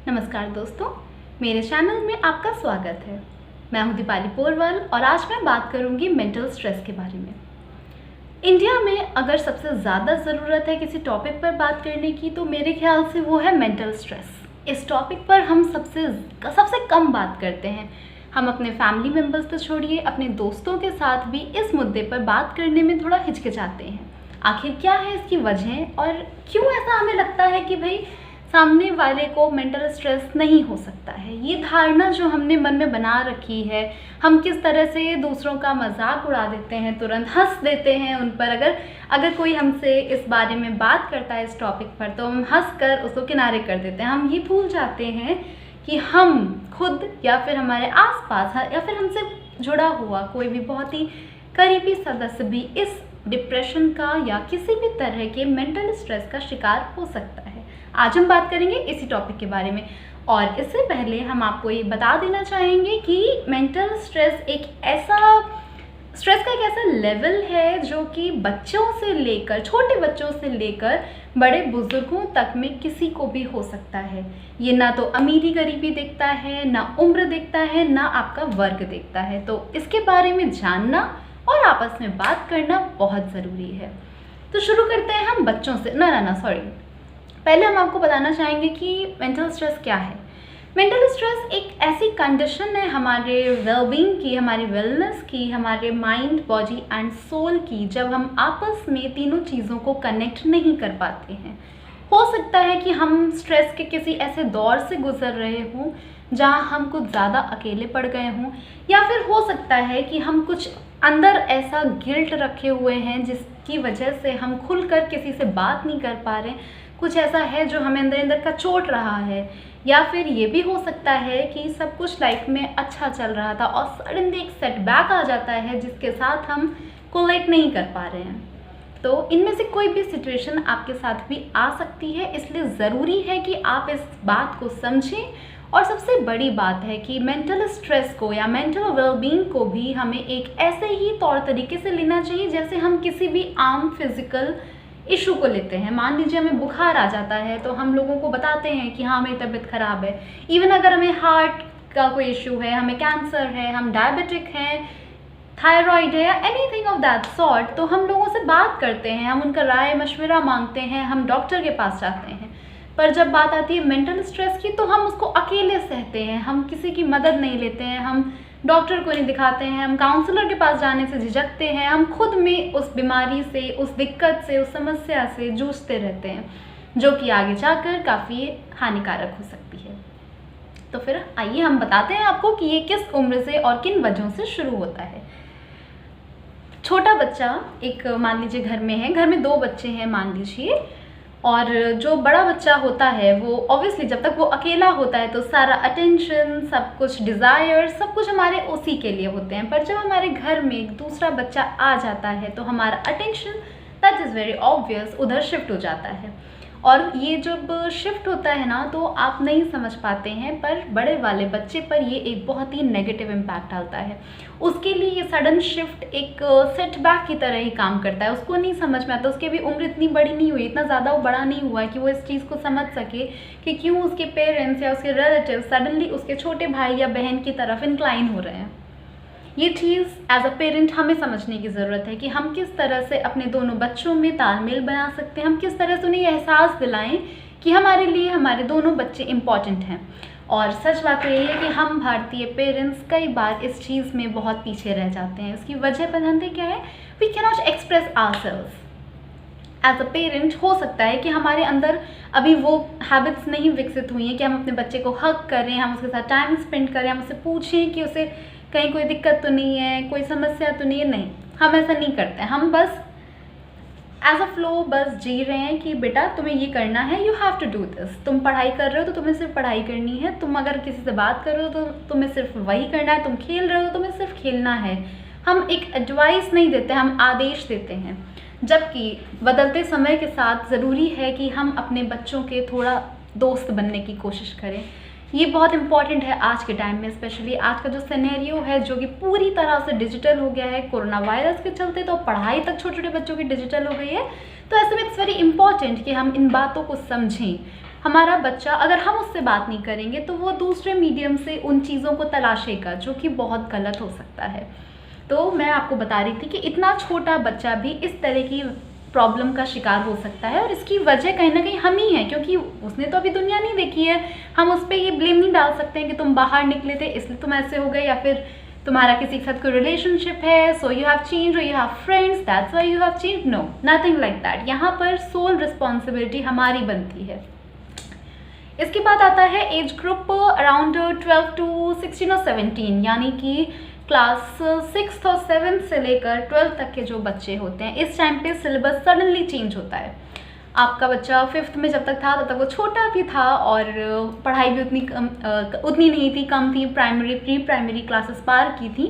नमस्कार दोस्तों, मेरे चैनल में आपका स्वागत है। मैं हूं दीपाली पोरवल और आज मैं बात करूंगी मेंटल स्ट्रेस के बारे में। इंडिया में अगर सबसे ज़्यादा ज़रूरत है किसी टॉपिक पर बात करने की तो मेरे ख्याल से वो है मेंटल स्ट्रेस। इस टॉपिक पर हम सबसे कम बात करते हैं। हम अपने फैमिली मेम्बर्स तो छोड़िए, अपने दोस्तों के साथ भी इस मुद्दे पर बात करने में थोड़ा हिचकिचाते हैं। आखिर क्या है इसकी वजह और क्यों ऐसा हमें लगता है कि भाई सामने वाले को मेंटल स्ट्रेस नहीं हो सकता है। ये धारणा जो हमने मन में बना रखी है, हम किस तरह से दूसरों का मजाक उड़ा देते हैं, तुरंत हंस देते हैं उन पर। अगर कोई हमसे इस बारे में बात करता है इस टॉपिक पर तो हम हंस कर उसको किनारे कर देते हैं। हम ये भूल जाते हैं कि हम खुद या फिर हमारे आसपास या फिर हमसे जुड़ा हुआ कोई भी बहुत ही करीबी सदस्य भी इस डिप्रेशन का या किसी भी तरह के मेंटल स्ट्रेस का शिकार हो सकता है। आज हम बात करेंगे इसी टॉपिक के बारे में, और इससे पहले हम आपको ये बता देना चाहेंगे कि मेंटल स्ट्रेस का एक ऐसा लेवल है जो कि छोटे बच्चों से लेकर बड़े बुजुर्गों तक में किसी को भी हो सकता है। ये ना तो अमीरी गरीबी देखता है, ना उम्र देखता है, ना आपका वर्ग देखता है। तो इसके बारे में जानना और आपस में बात करना बहुत ज़रूरी है। तो शुरू करते हैं हम बच्चों से। पहले हम आपको बताना चाहेंगे कि मेंटल स्ट्रेस क्या है। मेंटल स्ट्रेस एक ऐसी कंडीशन है हमारे वेलबींग की, हमारी वेलनेस की, हमारे माइंड, बॉडी एंड सोल की, जब हम आपस में तीनों चीज़ों को कनेक्ट नहीं कर पाते हैं। हो सकता है कि हम स्ट्रेस के किसी ऐसे दौर से गुजर रहे हों जहाँ हम कुछ ज़्यादा अकेले पड़ गए हों, या फिर हो सकता है कि हम कुछ अंदर ऐसा गिल्ट रखे हुए हैं जिसकी वजह से हम खुलकर किसी से बात नहीं कर पा रहे। कुछ ऐसा है जो हमें अंदर का चोट रहा है, या फिर ये भी हो सकता है कि सब कुछ लाइफ में अच्छा चल रहा था और सडनली एक सेटबैक आ जाता है जिसके साथ हम कोलेट नहीं कर पा रहे हैं। तो इनमें से कोई भी सिचुएशन आपके साथ भी आ सकती है, इसलिए ज़रूरी है कि आप इस बात को समझें। और सबसे बड़ी बात है कि मेंटल स्ट्रेस को या मेंटल वेलबींग को भी हमें एक ऐसे ही तौर तरीके से लेना चाहिए जैसे हम किसी भी आम फिजिकल इशू को लेते हैं। मान लीजिए हमें बुखार आ जाता है तो हम लोगों को बताते हैं कि हाँ मेरी तबीयत ख़राब है। इवन अगर हमें हार्ट का कोई इशू है, हमें कैंसर है, हम डायबिटिक हैं, थायराइड है या एनीथिंग ऑफ दैट सॉर्ट, तो हम लोगों से बात करते हैं, हम उनका राय मशवरा मांगते हैं, हम डॉक्टर के पास जाते हैं। पर जब बात आती है मेंटल स्ट्रेस की तो हम उसको अकेले सहते हैं, हम किसी की मदद नहीं लेते हैं, हम डॉक्टर को नहीं दिखाते हैं, हम काउंसलर के पास जाने से झिझकते हैं, हम खुद में उस बीमारी से, उस दिक्कत से, उस समस्या से जूझते रहते हैं, जो कि आगे जाकर काफ़ी हानिकारक हो सकती है। तो फिर आइए हम बताते हैं आपको कि ये किस उम्र से और किन वजहों से शुरू होता है। छोटा बच्चा एक मान लीजिए घर में है, घर में 2 बच्चे हैं मान लीजिए, और जो बड़ा बच्चा होता है वो ऑब्वियसली जब तक वो अकेला होता है तो सारा अटेंशन, सब कुछ डिज़ायर, सब कुछ हमारे उसी के लिए होते हैं। पर जब हमारे घर में एक दूसरा बच्चा आ जाता है तो हमारा attention, that is very obvious, उधर शिफ्ट हो जाता है। और ये जब शिफ्ट होता है ना तो आप नहीं समझ पाते हैं, पर बड़े वाले बच्चे पर ये एक बहुत ही नेगेटिव इम्पैक्ट डालता है। उसके लिए ये सडन शिफ्ट एक सेटबैक की तरह ही काम करता है। उसको नहीं समझ में आता, उसकी भी उम्र इतनी बड़ी नहीं हुई, इतना ज़्यादा वो बड़ा नहीं हुआ है कि वो इस चीज़ को समझ सके कि क्यों उसके पेरेंट्स या उसके रिलेटिव सडनली उसके छोटे भाई या बहन की तरफ इंक्लाइन हो रहे हैं। ये चीज़ एज अ पेरेंट हमें समझने की ज़रूरत है कि हम किस तरह से अपने दोनों बच्चों में तालमेल बना सकते हैं, हम किस तरह से उन्हें एहसास दिलाएं कि हमारे लिए हमारे दोनों बच्चे इम्पॉर्टेंट हैं। और सच बात तो यही है कि हम भारतीय पेरेंट्स कई बार इस चीज़ में बहुत पीछे रह जाते हैं। उसकी वजह जानते क्या है? We can not express ourselves as a parent. हो सकता है कि हमारे अंदर अभी वो हैबिट्स नहीं विकसित हुई हैं कि हम अपने बच्चे को हग करें, हम उसके साथ टाइम स्पेंड करें, हम उससे पूछें कि उसे कहीं कोई दिक्कत तो नहीं है, कोई समस्या तो नहीं है। नहीं, हम ऐसा नहीं करते। हम बस एज अ फ्लो बस जी रहे हैं कि बेटा तुम्हें ये करना है, you have to do this. तुम पढ़ाई कर रहे हो तो तुम्हें सिर्फ पढ़ाई करनी है, तुम अगर किसी से बात कर रहे हो तो तुम्हें सिर्फ वही करना है, तुम खेल रहे हो तो तुम्हें सिर्फ खेलना है। हम एक एडवाइस नहीं देते, हम आदेश देते हैं। जबकि बदलते समय के साथ ज़रूरी है कि हम अपने बच्चों के थोड़ा दोस्त बनने की कोशिश करें। ये बहुत इंपॉर्टेंट है आज के टाइम में, स्पेशली आज का जो सिनेरियो है जो कि पूरी तरह से डिजिटल हो गया है कोरोना वायरस के चलते, तो पढ़ाई तक छोटे छोटे बच्चों की डिजिटल हो गई है। तो ऐसे में इट्स वेरी इंपॉर्टेंट कि हम इन बातों को समझें, हमारा बच्चा, अगर हम उससे बात नहीं करेंगे तो वो दूसरे मीडियम से उन चीज़ों को तलाशेगा, जो कि बहुत गलत हो सकता है। तो मैं आपको बता रही थी कि इतना छोटा बच्चा भी इस तरह की प्रॉब्लम का शिकार हो सकता है, और इसकी वजह कहीं ना कहीं हम ही हैं, क्योंकि उसने तो अभी दुनिया नहीं देखी है। हम उस पर ये ब्लेम नहीं डाल सकते हैं कि तुम बाहर निकले थे इसलिए तुम ऐसे हो गए, या फिर तुम्हारा किसी के साथ कोई रिलेशनशिप है सो यू हैव चेंज, और you have friends that's why you have change. No, nothing like that. यहाँ पर सोल रिस्पॉन्सिबिलिटी हमारी बनती है। इसके बाद आता है एज ग्रुप अराउंड 12 to 16 और 17, यानी कि क्लास 6 और 7 से लेकर 12 तक के जो बच्चे होते हैं, इस टाइम पे सिलेबस सडनली चेंज होता है। आपका बच्चा 5th में जब तक था तब तक वो छोटा भी था, और पढ़ाई भी उतनी नहीं थी, कम थी, प्राइमरी प्री प्राइमरी क्लासेस पार की थी।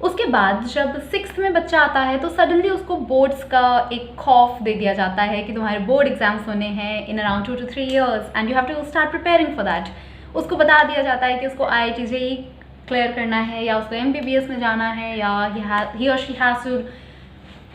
उसके बाद जब 6th में बच्चा आता है तो सडनली उसको बोर्ड्स का एक खौफ दे दिया जाता है कि तुम्हारे बोर्ड एग्जाम्स होने हैं in around 2 to 3 years and you have to start preparing for that. उसको बता दिया जाता है कि उसको IIT JEE क्लियर करना है, या उसको MBBS में जाना है, या he or she has to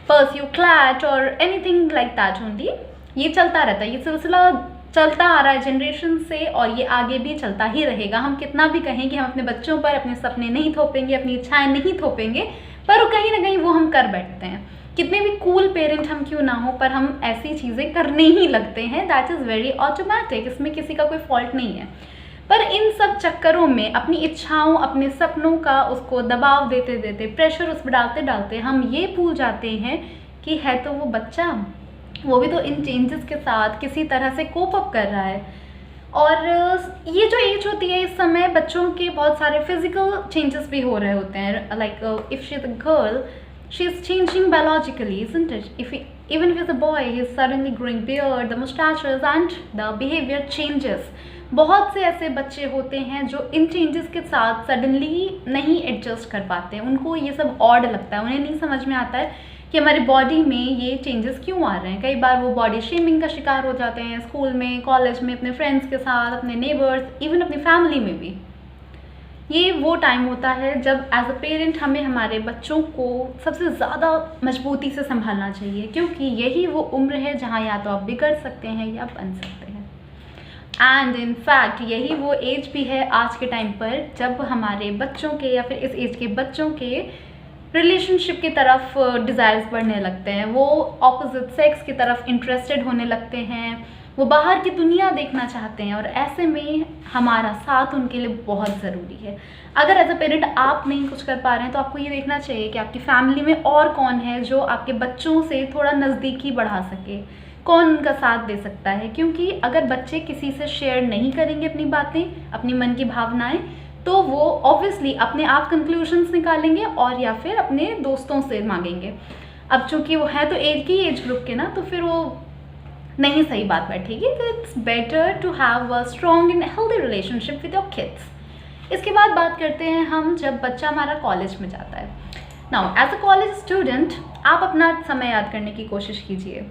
pursue CLAT or anything like that only। ये चलता रहता है, ये सिलसिला चलता आ रहा है जनरेशन से, और ये आगे भी चलता ही रहेगा। हम कितना भी कहें कि हम अपने बच्चों पर अपने सपने नहीं थोपेंगे, अपनी इच्छाएं नहीं थोपेंगे, पर कहीं ना कहीं वो हम कर बैठते हैं। कितने भी कूल पेरेंट हम क्यों ना हो, पर हम ऐसी चीज़ें करने ही लगते हैं। दैट इज़ वेरी ऑटोमेटिक, इसमें किसी का कोई फॉल्ट नहीं है। पर इन सब चक्करों में अपनी इच्छाओं, अपने सपनों का उसको दबाव देते देते, प्रेशर उस पर डालते डालते हम ये भूल जाते हैं कि है तो वो बच्चा, वो भी तो इन चेंजेस के साथ किसी तरह से कोप अप कर रहा है। और ये जो एज होती है, इस समय बच्चों के बहुत सारे फिजिकल चेंजेस भी हो रहे होते हैं। Like if she is a girl, she is changing biologically, isn't it? Even if it's a boy, he is suddenly growing beard, the mustaches and the behavior changes। बहुत से ऐसे बच्चे होते हैं जो इन चेंजेस के साथ सडनली नहीं एडजस्ट कर पाते हैं, उनको ये सब ऑड लगता है, उन्हें नहीं समझ में आता है कि हमारी बॉडी में ये चेंजेस क्यों आ रहे हैं। कई बार वो बॉडी शेमिंग का शिकार हो जाते हैं, स्कूल में, कॉलेज में, अपने फ्रेंड्स के साथ, अपने नेबर्स, इवन अपनी फैमिली में भी। ये वो टाइम होता है जब एज अ पेरेंट हमें हमारे बच्चों को सबसे ज़्यादा मजबूती से संभालना चाहिए, क्योंकि यही वो उम्र है जहाँ या तो आप बिगड़ सकते हैं या बन सकते हैं। एंड इन फैक्ट यही वो एज भी है आज के टाइम पर जब हमारे बच्चों के, या फिर इस एज के बच्चों के रिलेशनशिप की तरफ डिज़ायर्स बढ़ने लगते हैं, वो ऑपोजिट सेक्स की तरफ इंटरेस्टेड होने लगते हैं, वो बाहर की दुनिया देखना चाहते हैं, और ऐसे में हमारा साथ उनके लिए बहुत ज़रूरी है। अगर एज अ पेरेंट आप नहीं कुछ कर पा रहे हैं तो आपको ये देखना चाहिए कि आपकी फैमिली में और कौन है जो आपके बच्चों से थोड़ा नज़दीकी बढ़ा सके, कौन उनका साथ दे सकता है। क्योंकि अगर बच्चे किसी से शेयर नहीं करेंगे अपनी बातें, अपनी मन की भावनाएं, तो वो ऑब्वियसली अपने आप कंक्लूजन्स निकालेंगे और या फिर अपने दोस्तों से मांगेंगे। अब चूंकि वो है तो एक ही एज ग्रुप के ना, तो फिर वो नहीं सही बात बैठेगी। तो it's better to have a strong and healthy relationship with your kids. इसके बाद बात करते हैं हम जब बच्चा हमारा कॉलेज में जाता है। Now as a college student आप अपना समय याद करने की कोशिश कीजिए।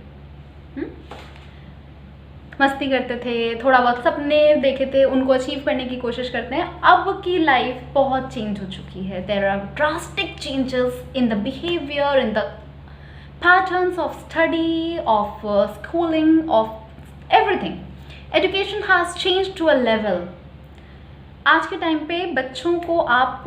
मस्ती करते थे, थोड़ा बहुत सपने देखे थे, उनको अचीव करने की कोशिश करते हैं। अब की लाइफ बहुत चेंज हो चुकी है। There are drastic changes in the behaviour, in the patterns of study, of schooling, of everything. Education has change to a level. आज के टाइम पे बच्चों को आप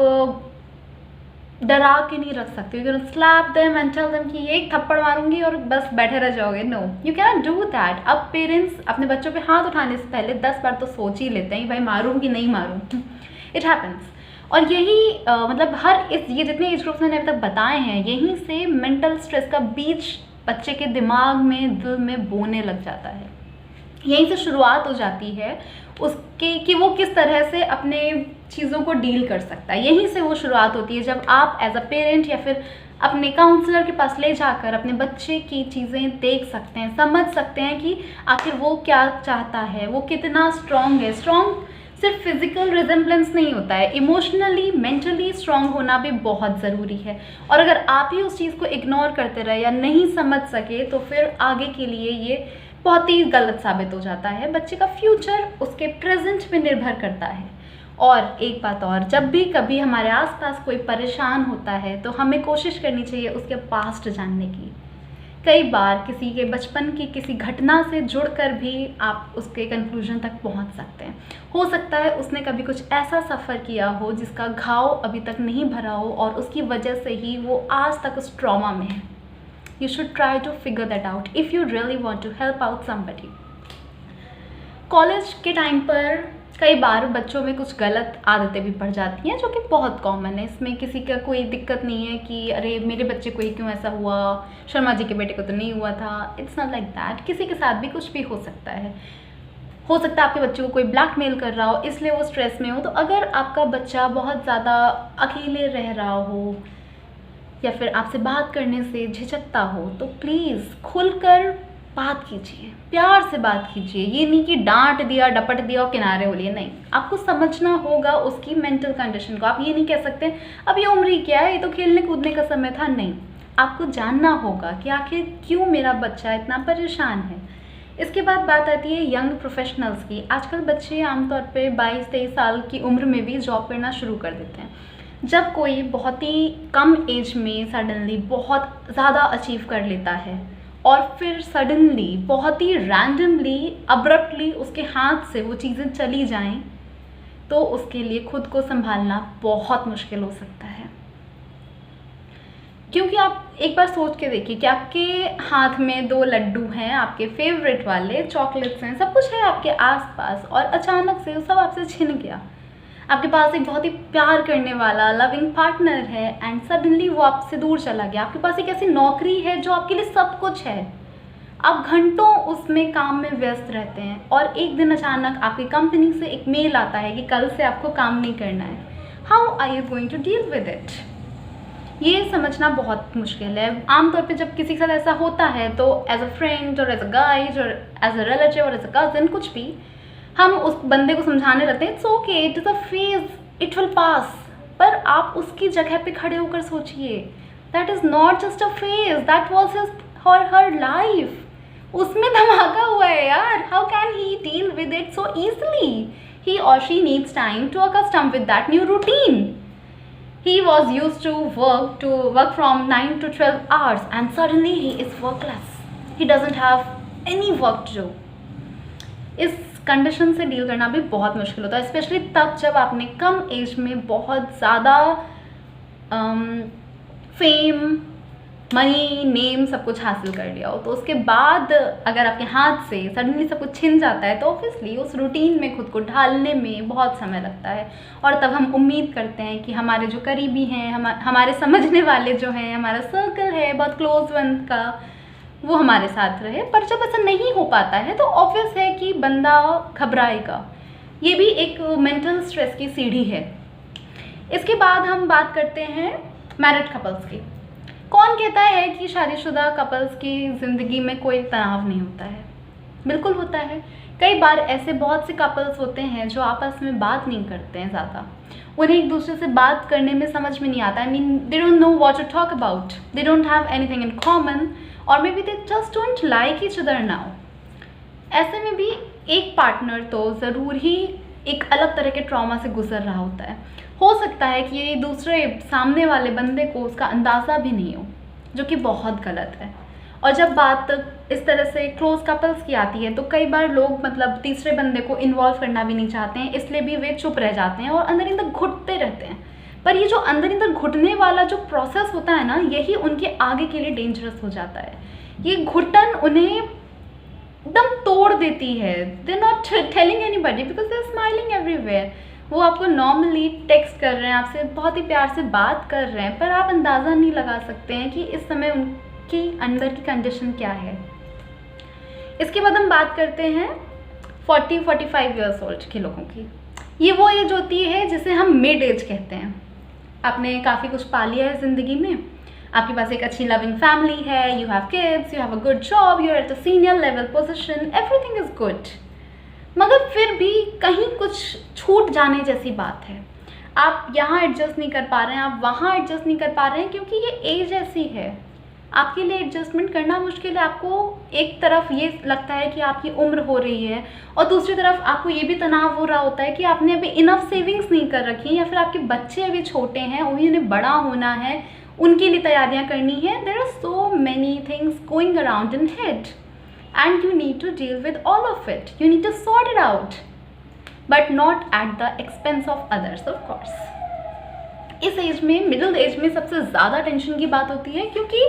डरा के नहीं रख सकते। You can slap them and tell them कि ये एक थप्पड़ मारूंगी और बस बैठे रह जाओगे। No, you can not do that. अब पेरेंट्स अपने बच्चों पे हाथ उठाने से पहले 10 बार तो सोच ही लेते हैं कि भाई मारूं कि नहीं मारूं। It happens. और यही मतलब ये जितने एज ग्रुप्स मैंने अभी तक बताए हैं, यहीं से मेंटल स्ट्रेस का बीज बच्चे के दिमाग में, दिल में बोने लग जाता है। यहीं से शुरुआत हो जाती है उसके कि वो किस तरह से अपने चीज़ों को डील कर सकता है। यहीं से वो शुरुआत होती है जब आप एज अ पेरेंट या फिर अपने काउंसलर के पास ले जाकर अपने बच्चे की चीज़ें देख सकते हैं, समझ सकते हैं कि आखिर वो क्या चाहता है, वो कितना स्ट्रॉन्ग है। स्ट्रॉन्ग सिर्फ फिजिकल रिजेम्बलेंस नहीं होता है, इमोशनली, मेंटली स्ट्रॉन्ग होना भी बहुत ज़रूरी है। और अगर आप ही उस चीज़ को इग्नोर करते रहे या नहीं समझ सके तो फिर आगे के लिए ये बहुत ही गलत साबित हो जाता है। बच्चे का फ्यूचर उसके प्रेजेंट पे निर्भर करता है। और एक बात और, जब भी कभी हमारे आसपास कोई परेशान होता है तो हमें कोशिश करनी चाहिए उसके पास्ट जानने की, कई बार किसी के बचपन की किसी घटना से जुड़कर भी आप उसके कंक्लूजन तक पहुंच सकते हैं। हो सकता है उसने कभी कुछ ऐसा सफ़र किया हो जिसका घाव अभी तक नहीं भरा हो और उसकी वजह से ही वो आज तक उस ट्रॉमा में है। You should try to figure that out if you really want to help out somebody. College के टाइम पर कई बार बच्चों में कुछ गलत आदतें भी पड़ जाती हैं, जो कि बहुत कॉमन है। इसमें किसी का कोई दिक्कत नहीं है कि अरे मेरे बच्चे को ही क्यों ऐसा हुआ, शर्मा जी के बेटे को तो नहीं हुआ था। It's not like that. किसी के साथ भी कुछ भी हो सकता है। हो सकता है आपके बच्चे को कोई ब्लैकमेल कर रहा हो, इसलिए वो स्ट्रेस में हो। तो अगर आपका बच्चा बहुत ज़्यादा अकेले रह रहा हो या फिर आपसे बात करने से झिझकता हो, तो प्लीज़ खुलकर बात कीजिए, प्यार से बात कीजिए। ये नहीं कि डांट दिया, डपट दिया और किनारे हो लिए, नहीं। आपको समझना होगा उसकी मेंटल कंडीशन को। आप ये नहीं कह सकते अब ये उम्र ही क्या है, ये तो खेलने कूदने का समय था। नहीं, आपको जानना होगा कि आखिर क्यों मेरा बच्चा इतना परेशान है। इसके बाद बात आती है यंग प्रोफेशनल्स की। आजकल बच्चे आमतौर पे 22-23 साल की उम्र में भी जॉब करना शुरू कर देते हैं। जब कोई बहुत ही कम एज में सडनली बहुत ज़्यादा अचीव कर लेता है और फिर सडनली बहुत ही रैंडमली अब्रप्टली उसके हाथ से वो चीज़ें चली जाएं, तो उसके लिए खुद को संभालना बहुत मुश्किल हो सकता है। क्योंकि आप एक बार सोच के देखिए कि आपके हाथ में 2 लड्डू हैं, आपके फेवरेट वाले चॉकलेट्स हैं, सब कुछ है आपके आसपास, और अचानक से वो सब आपसे छिन गया। आपके पास एक बहुत ही प्यार करने वाला लविंग पार्टनर है एंड सडनली वो आपसे दूर चला गया। आपके पास एक ऐसी नौकरी है जो आपके लिए सब कुछ है, आप घंटों उसमें काम में व्यस्त रहते हैं और एक दिन अचानक आपकी कंपनी से एक मेल आता है कि कल से आपको काम नहीं करना है। How are you going to deal with it? ये समझना बहुत मुश्किल है। आमतौर पे जब किसी के साथ ऐसा होता है तो एज अ फ्रेंड और एज अ गाइड और एज अ रिलेटिव और एज अ कज़न कुछ भी, हम उस बंदे को समझाने लगते हैं it's okay, it is a phase, it will pass. पर आप उसकी जगह पे खड़े होकर सोचिए, that is not just a phase, that was his और हर लाइफ। उसमें धमाका हुआ है यार। How can he deal with it so easily? ही और she needs time to accustom with that new routine. He was used to work from 9 to 12 hours and suddenly he is workless. He doesn't have any work to do. इस condition से deal करना भी बहुत मुश्किल होता है, specially तब जब आपने कम एज में बहुत ज़्यादा फेम, मनी, नेम सब कुछ हासिल कर लिया हो। तो उसके बाद अगर आपके हाथ से सडनली सब कुछ छिन जाता है तो ऑब्वियसली उस रूटीन में खुद को ढालने में बहुत समय लगता है। और तब हम उम्मीद करते हैं कि हमारे जो करीबी हैं, हमारे समझने वाले जो हैं, हमारा सर्कल है बहुत क्लोज वन का, वो हमारे साथ रहे। पर जब ऐसा नहीं हो पाता है तो ऑब्वियस है कि बंदा घबराएगा। ये भी एक मेंटल स्ट्रेस की सीढ़ी है। इसके बाद हम बात करते हैं मैरिड कपल्स की। कौन कहता है कि शादीशुदा कपल्स की ज़िंदगी में कोई तनाव नहीं होता है? बिल्कुल होता है। कई बार ऐसे बहुत से कपल्स होते हैं जो आपस में बात नहीं करते हैं ज़्यादा। उन्हें एक दूसरे से बात करने में समझ में नहीं आता। I mean they don't know what to talk about, they don't have anything in common, और maybe they just don't like each other now. ऐसे में भी एक पार्टनर तो ज़रूर ही एक अलग तरह के ट्रॉमा से गुजर रहा होता है। हो सकता है कि ये दूसरे सामने वाले बंदे को उसका अंदाज़ा भी नहीं हो, जो कि बहुत गलत है। और जब बात इस तरह से क्लोज कपल्स की आती है तो कई बार लोग मतलब तीसरे बंदे को इन्वॉल्व करना भी नहीं चाहते हैं, इसलिए भी वे चुप रह जाते हैं और अंदर अंदर घुटते रहते हैं। पर ये जो अंदर अंदर घुटने वाला जो प्रोसेस होता है ना, यही उनके आगे के लिए डेंजरस हो जाता है। ये घुटन उन्हें एकदम तोड़ देती है। They are not telling anybody because they are smiling everywhere. वो आपको नॉर्मली टेक्स्ट कर रहे हैं, आपसे बहुत ही प्यार से बात कर रहे हैं, पर आप अंदाज़ा नहीं लगा सकते हैं कि इस समय उनकी अंदर की कंडीशन क्या है। इसके बाद हम बात करते हैं 40-45 ईयर्स ओल्ड के लोगों की। ये वो एज होती है जिसे हम मिड एज कहते हैं। आपने काफ़ी कुछ पा लिया है ज़िंदगी में, आपके पास एक अच्छी लविंग फैमिली है, you have kids, you have a good job, you are at a senior level position, everything is good. मगर फिर भी कहीं कुछ छूट जाने जैसी बात है। आप यहाँ एडजस्ट नहीं कर पा रहे हैं, आप वहाँ एडजस्ट नहीं कर पा रहे हैं, क्योंकि ये एज ऐसी है। आपके लिए एडजस्टमेंट करना मुश्किल है। आपको एक तरफ ये लगता है कि आपकी उम्र हो रही है और दूसरी तरफ आपको ये भी तनाव हो रहा होता है कि आपने अभी इनफ सेविंग्स नहीं कर रखी, या फिर आपके बच्चे अभी छोटे हैं, उन्हें बड़ा होना है, उनके लिए तैयारियां करनी है. There are so many things going around in head and you need to deal with all of it. You need to sort it out, but not at the expense of others of course. इस age में, middle age में सबसे ज़्यादा tension की बात होती है, क्योंकि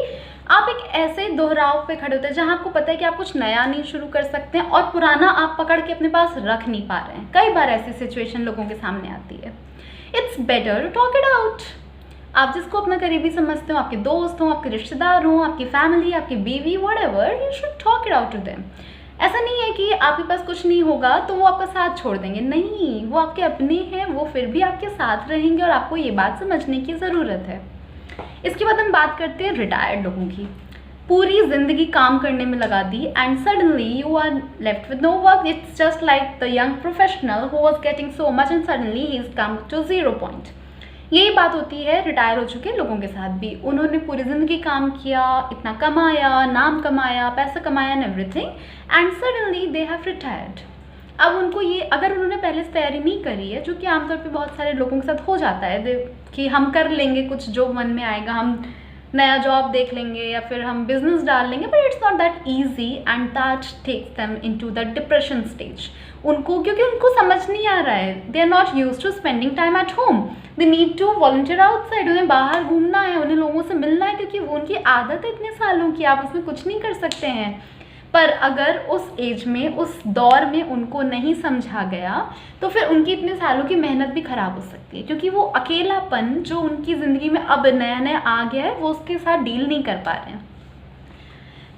आप एक ऐसे दोहराव पे खड़े होते हैं जहाँ आपको पता है कि आप कुछ नया नहीं शुरू कर सकते हैं और पुराना आप पकड़ के अपने पास रख नहीं पा रहे हैं. कई बार ऐसी सिचुएशन लोगों के सामने आती है. It's better to talk it out. आप जिसको अपना करीबी समझते हो, आपके दोस्त हों, आपके रिश्तेदार हों, आपकी फैमिली, आपकी बीवी, whatever, you should talk it out to them. ऐसा नहीं है कि आपके पास कुछ नहीं होगा तो वो आपका साथ छोड़ देंगे. नहीं, वो आपके अपने हैं, वो फिर भी आपके साथ रहेंगे और आपको ये बात समझने की ज़रूरत है. इसके बाद हम बात करते हैं रिटायर्ड लोगों की. पूरी ज़िंदगी काम करने में लगा दी and suddenly you are left with no work. It's just like the young professional who was getting so much and suddenly he is come to 0 point. यही बात होती है रिटायर हो चुके लोगों के साथ भी. उन्होंने पूरी ज़िंदगी काम किया, इतना कमाया, नाम कमाया, पैसा कमाया and everything, and suddenly they have retired. अब उनको ये, अगर उन्होंने पहले से तैयारी नहीं करी है, जो कि आमतौर पे बहुत सारे लोगों के साथ हो जाता है कि हम कर लेंगे कुछ जो मन में आएगा, हम नया जॉब देख लेंगे या फिर हम बिजनेस डाल लेंगे, but it's not that easy and that takes them into the depression stage. उनको, क्योंकि उनको समझ नहीं आ रहा है, they are not used to spending time at home. They need to volunteer outside. उन्हें बाहर घूमना है, उन्हें लोगों से मिलना है, क्योंकि वो उनकी आदत है इतने सालों की. आप उसमें कुछ नहीं कर सकते हैं. पर अगर उस एज में, उस दौर में उनको नहीं समझा गया तो फिर उनकी इतने सालों की मेहनत भी ख़राब हो सकती है, क्योंकि वो अकेलापन जो उनकी ज़िंदगी में अब नया नया आ गया है वो उसके साथ डील नहीं कर पा रहे हैं.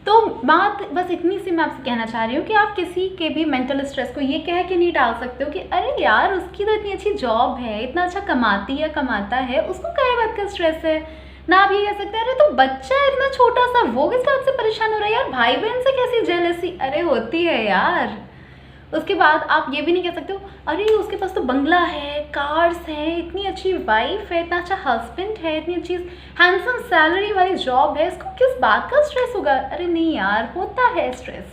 तो बात बस इतनी सी मैं आपसे कहना चाह रही हूँ कि आप किसी के भी मेंटल स्ट्रेस को ये कह के नहीं डाल सकते हो कि अरे यार उसकी तो इतनी अच्छी जॉब है, इतना अच्छा कमाती है, कमाता है, उसको क्या बात का स्ट्रेस है. ना आप ये कह सकते हैं अरे तो बच्चा है इतना छोटा सा, वो किस बात से परेशान हो रहा है यार, भाई बहन से कैसी जेलसी. अरे होती है यार. उसके बाद आप ये भी नहीं कह सकते हो अरे उसके पास तो बंगला है, कार्स है, इतनी अच्छी वाइफ है, इतना अच्छा हस्बैंड है, इतनी अच्छी हैंडसम सैलरी वाली जॉब है, इसको किस बात का स्ट्रेस होगा. अरे नहीं यार, होता है स्ट्रेस.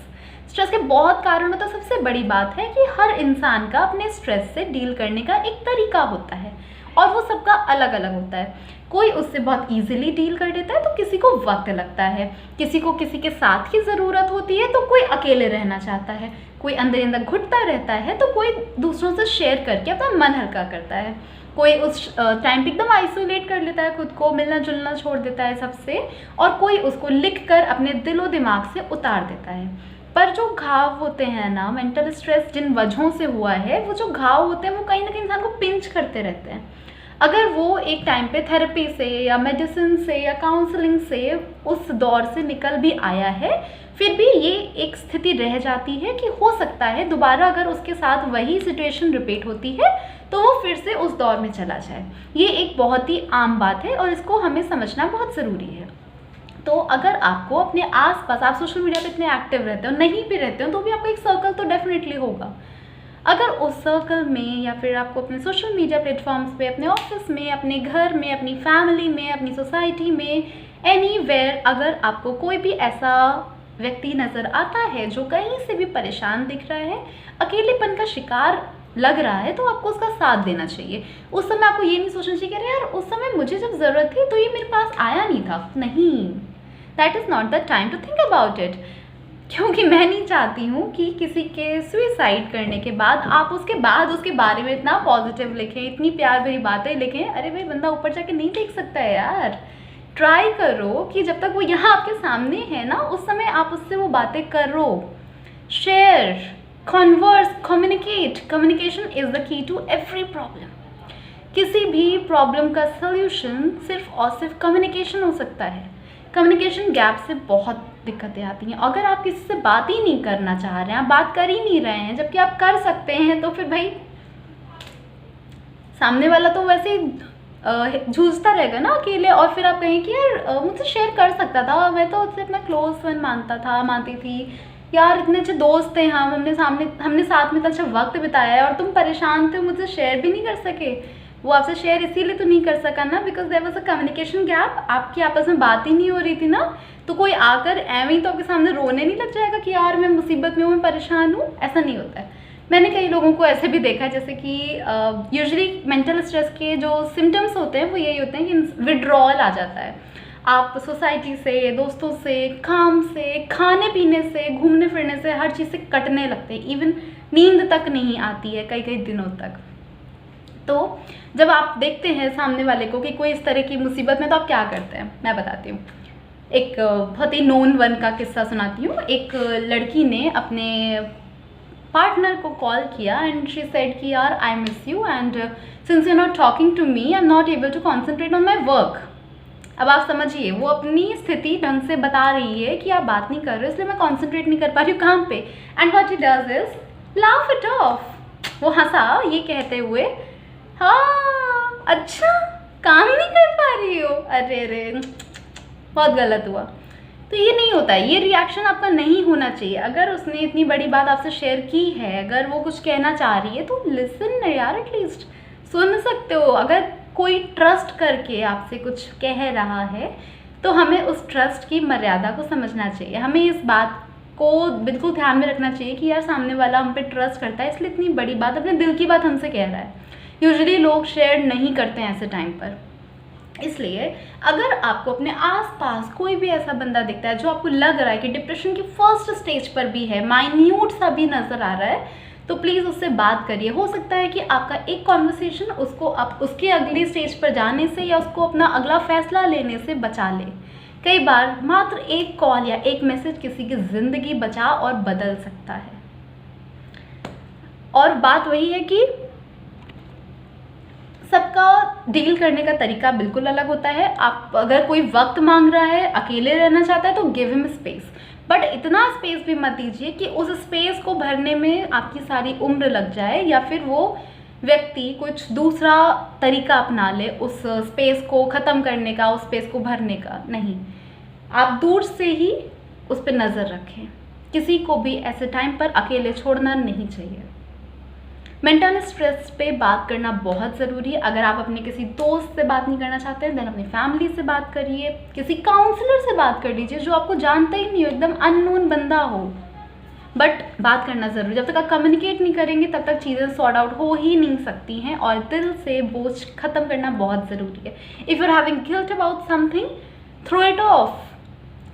स्ट्रेस के बहुत कारण होता है. सबसे बड़ी बात है कि हर इंसान का अपने स्ट्रेस से डील करने का एक तरीका होता है और वो सबका अलग अलग होता है. कोई उससे बहुत इजीली डील कर देता है तो किसी को वक्त लगता है, किसी को किसी के साथ की ज़रूरत होती है तो कोई अकेले रहना चाहता है, कोई अंदर अंदर घुटता रहता है तो कोई दूसरों से शेयर करके अपना मन हल्का करता है, कोई उस टाइम पे एकदम आइसोलेट कर लेता है खुद को, मिलना जुलना छोड़ देता है सबसे, और कोई उसको लिख कर अपने दिलो दिमाग से उतार देता है. पर जो घाव होते हैं ना, मेंटल स्ट्रेस जिन वजहों से हुआ है, वो जो घाव होते हैं वो कहीं ना कहीं इंसान को पिंच करते रहते हैं. अगर वो एक टाइम पे थेरेपी से या मेडिसिन से या काउंसलिंग से उस दौर से निकल भी आया है, फिर भी ये एक स्थिति रह जाती है कि हो सकता है दोबारा अगर उसके साथ वही सिचुएशन रिपीट होती है तो वो फिर से उस दौर में चला जाए. ये एक बहुत ही आम बात है और इसको हमें समझना बहुत ज़रूरी है. तो अगर आपको अपने आसपास, आप सोशल मीडिया पे इतने एक्टिव रहते हो, नहीं भी रहते हो, तो भी आपका एक सर्कल तो डेफिनेटली होगा. अगर उस सर्कल में या फिर आपको अपने सोशल मीडिया प्लेटफॉर्म्स पे, अपने ऑफिस में, अपने घर में, अपनी फैमिली में, अपनी सोसाइटी में, एनीवेयर, अगर आपको कोई भी ऐसा व्यक्ति नज़र आता है जो कहीं से भी परेशान दिख रहा है, अकेलेपन का शिकार लग रहा है, तो आपको उसका साथ देना चाहिए. उस समय आपको ये नहीं सोचना चाहिए कि अरे यार उस समय मुझे जब ज़रूरत थी तो ये मेरे पास आया नहीं था. नहीं, that is not the time to think about it. क्योंकि मैं नहीं चाहती हूँ कि किसी के सुसाइड करने के बाद आप उसके बाद उसके बारे में इतना पॉजिटिव लिखें, इतनी प्यार भरी बातें लिखें. अरे भाई बंदा ऊपर जाके नहीं देख सकता है यार. ट्राई करो कि जब तक वो यहाँ आपके सामने है ना, उस समय आप उससे वो बातें करो, share, converse, communicate. Communication is the key to every problem. किसी भी प्रॉब्लम का सल्यूशन सिर्फ और सिर्फ कम्युनिकेशन हो सकता है. कम्युनिकेशन गैप से बहुत दिक्कतें आती हैं. अगर आप किसी से बात ही नहीं करना चाह रहे हैं, आप बात कर ही नहीं रहे हैं, जबकि आप कर सकते हैं, तो फिर भाई सामने वाला तो वैसे जूझता रहेगा ना अकेले. और फिर आप कहें कि यार मुझसे शेयर कर सकता था, मैं तो उससे अपना क्लोज फ्रेंड मानती थी यार, इतने अच्छे दोस्त थे हम, हमने साथ में इतना अच्छा वक्त बिताया है, और तुम परेशान थे, मुझसे शेयर भी नहीं कर सके. वो आपसे शेयर इसीलिए तो नहीं कर सका ना, because there was a communication gap. आपकी आपस में बात ही नहीं हो रही थी ना. तो कोई आकर एवं ही तो आपके सामने रोने नहीं लग जाएगा कि यार मैं मुसीबत में हूँ, मैं परेशान हूँ. ऐसा नहीं होता है. मैंने कई लोगों को ऐसे भी देखा है, जैसे कि यूजुअली मेंटल स्ट्रेस के जो सिम्टम्स होते हैं वो यही होते हैं कि विड्रॉल आ जाता है। आप सोसाइटी से, दोस्तों से, काम से, खाने पीने से, घूमने फिरने से, हर चीज़ से कटने लगते हैं। इवन नींद तक नहीं आती है कई कई दिनों तक। तो जब आप देखते हैं सामने वाले को कि कोई इस तरह की मुसीबत में, तो आप क्या करते हैं, मैं बताती हूँ। एक बहुत ही नोन वन का किस्सा सुनाती हूँ। एक लड़की ने अपने पार्टनर को कॉल किया एंड शी सेड कि यार I miss you and since you not talking to me I am not able to concentrate on my work. अब आप समझिए, वो अपनी स्थिति ढंग से बता रही है कि आप बात नहीं कर रहे, इसलिए मैं कॉन्सेंट्रेट नहीं कर पा रही हूँ काम पे। And what he does is laugh it of. वो हंसा ये कहते हुए, हाँ अच्छा काम नहीं कर पा रही हो, अरे अरे बहुत गलत हुआ। तो ये नहीं होता है, ये रिएक्शन आपका नहीं होना चाहिए। अगर उसने इतनी बड़ी बात आपसे शेयर की है, अगर वो कुछ कहना चाह रही है तो लिसन यार, एटलीस्ट सुन सकते हो। अगर कोई ट्रस्ट करके आपसे कुछ कह रहा है तो हमें उस ट्रस्ट की मर्यादा को समझना चाहिए। हमें इस बात को बिल्कुल ध्यान में रखना चाहिए कि यार सामने वाला हम पे ट्रस्ट करता है, इसलिए इतनी बड़ी बात, अपने दिल की बात हमसे कह रहा है। यूजुअली लोग शेयर नहीं करते हैं ऐसे टाइम पर। इसलिए अगर आपको अपने आसपास कोई भी ऐसा बंदा दिखता है जो आपको लग रहा है कि डिप्रेशन की फर्स्ट स्टेज पर भी है, माइन्यूट सा भी नज़र आ रहा है, तो प्लीज़ उससे बात करिए। हो सकता है कि आपका एक कॉन्वर्सेशन उसको उसके अगली स्टेज पर जाने से या उसको अपना अगला फैसला लेने से बचा ले। कई बार मात्र एक कॉल या एक मैसेज किसी की ज़िंदगी बचा और बदल सकता है। और बात वही है कि सबका डील करने का तरीका बिल्कुल अलग होता है। आप अगर कोई वक्त मांग रहा है, अकेले रहना चाहता है, तो गिव हिम स्पेस, बट इतना स्पेस भी मत दीजिए कि उस स्पेस को भरने में आपकी सारी उम्र लग जाए या फिर वो व्यक्ति कुछ दूसरा तरीका अपना ले उस स्पेस को ख़त्म करने का, उस स्पेस को भरने का। नहीं, आप दूर से ही उस पर नज़र रखें। किसी को भी ऐसे टाइम पर अकेले छोड़ना नहीं चाहिए। मेंटल स्ट्रेस पे बात करना बहुत ज़रूरी है। अगर आप अपने किसी दोस्त से बात नहीं करना चाहते हैं, देन अपनी फैमिली से बात करिए, किसी काउंसलर से बात कर लीजिए जो आपको जानता ही नहीं हो, एकदम अननोन बंदा हो, बट बात करना ज़रूरी। जब तक आप कम्युनिकेट नहीं करेंगे तब तक चीज़ें सॉर्ट आउट हो ही नहीं सकती हैं। और दिल से बोझ ख़त्म करना बहुत ज़रूरी है। If you are having guilt about something, throw it off.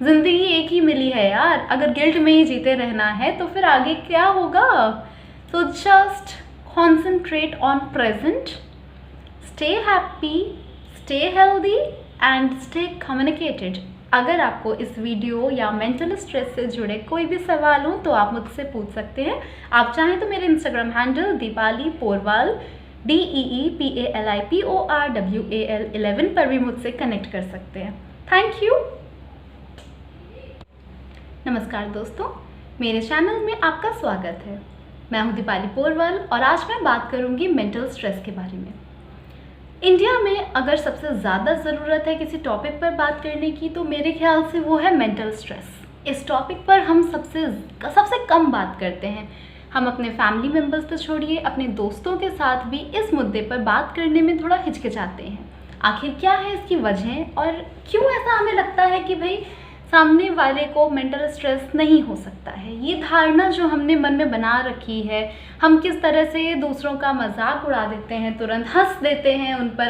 ज़िंदगी एक ही मिली है यार, अगर गिल्ट में ही जीते रहना है तो फिर आगे क्या होगा। So just concentrate on present, stay happy, stay healthy and stay communicated। अगर आपको इस वीडियो या मेंटल स्ट्रेस से जुड़े कोई भी सवाल हो तो आप मुझसे पूछ सकते हैं। आप चाहें तो मेरे Instagram handle Deepali Porwal DEEPALIPORWAL 11 पर भी मुझसे कनेक्ट कर सकते हैं। Thank you. नमस्कार दोस्तों, मेरे चैनल में आपका स्वागत है। मैं हूं दीपाली पोरवाल और आज मैं बात करूंगी मेंटल स्ट्रेस के बारे में। इंडिया में अगर सबसे ज़्यादा ज़रूरत है किसी टॉपिक पर बात करने की तो मेरे ख्याल से वो है मेंटल स्ट्रेस। इस टॉपिक पर हम सबसे कम बात करते हैं। हम अपने फैमिली मेम्बर्स तो छोड़िए, अपने दोस्तों के साथ भी इस मुद्दे पर बात करने में थोड़ा हिचकिचाते हैं। आखिर क्या है इसकी वजह और क्यों ऐसा हमें लगता है कि भाई सामने वाले को मेंटल स्ट्रेस नहीं हो सकता है। ये धारणा जो हमने मन में बना रखी है, हम किस तरह से दूसरों का मजाक उड़ा देते हैं, तुरंत हंस देते हैं उन पर।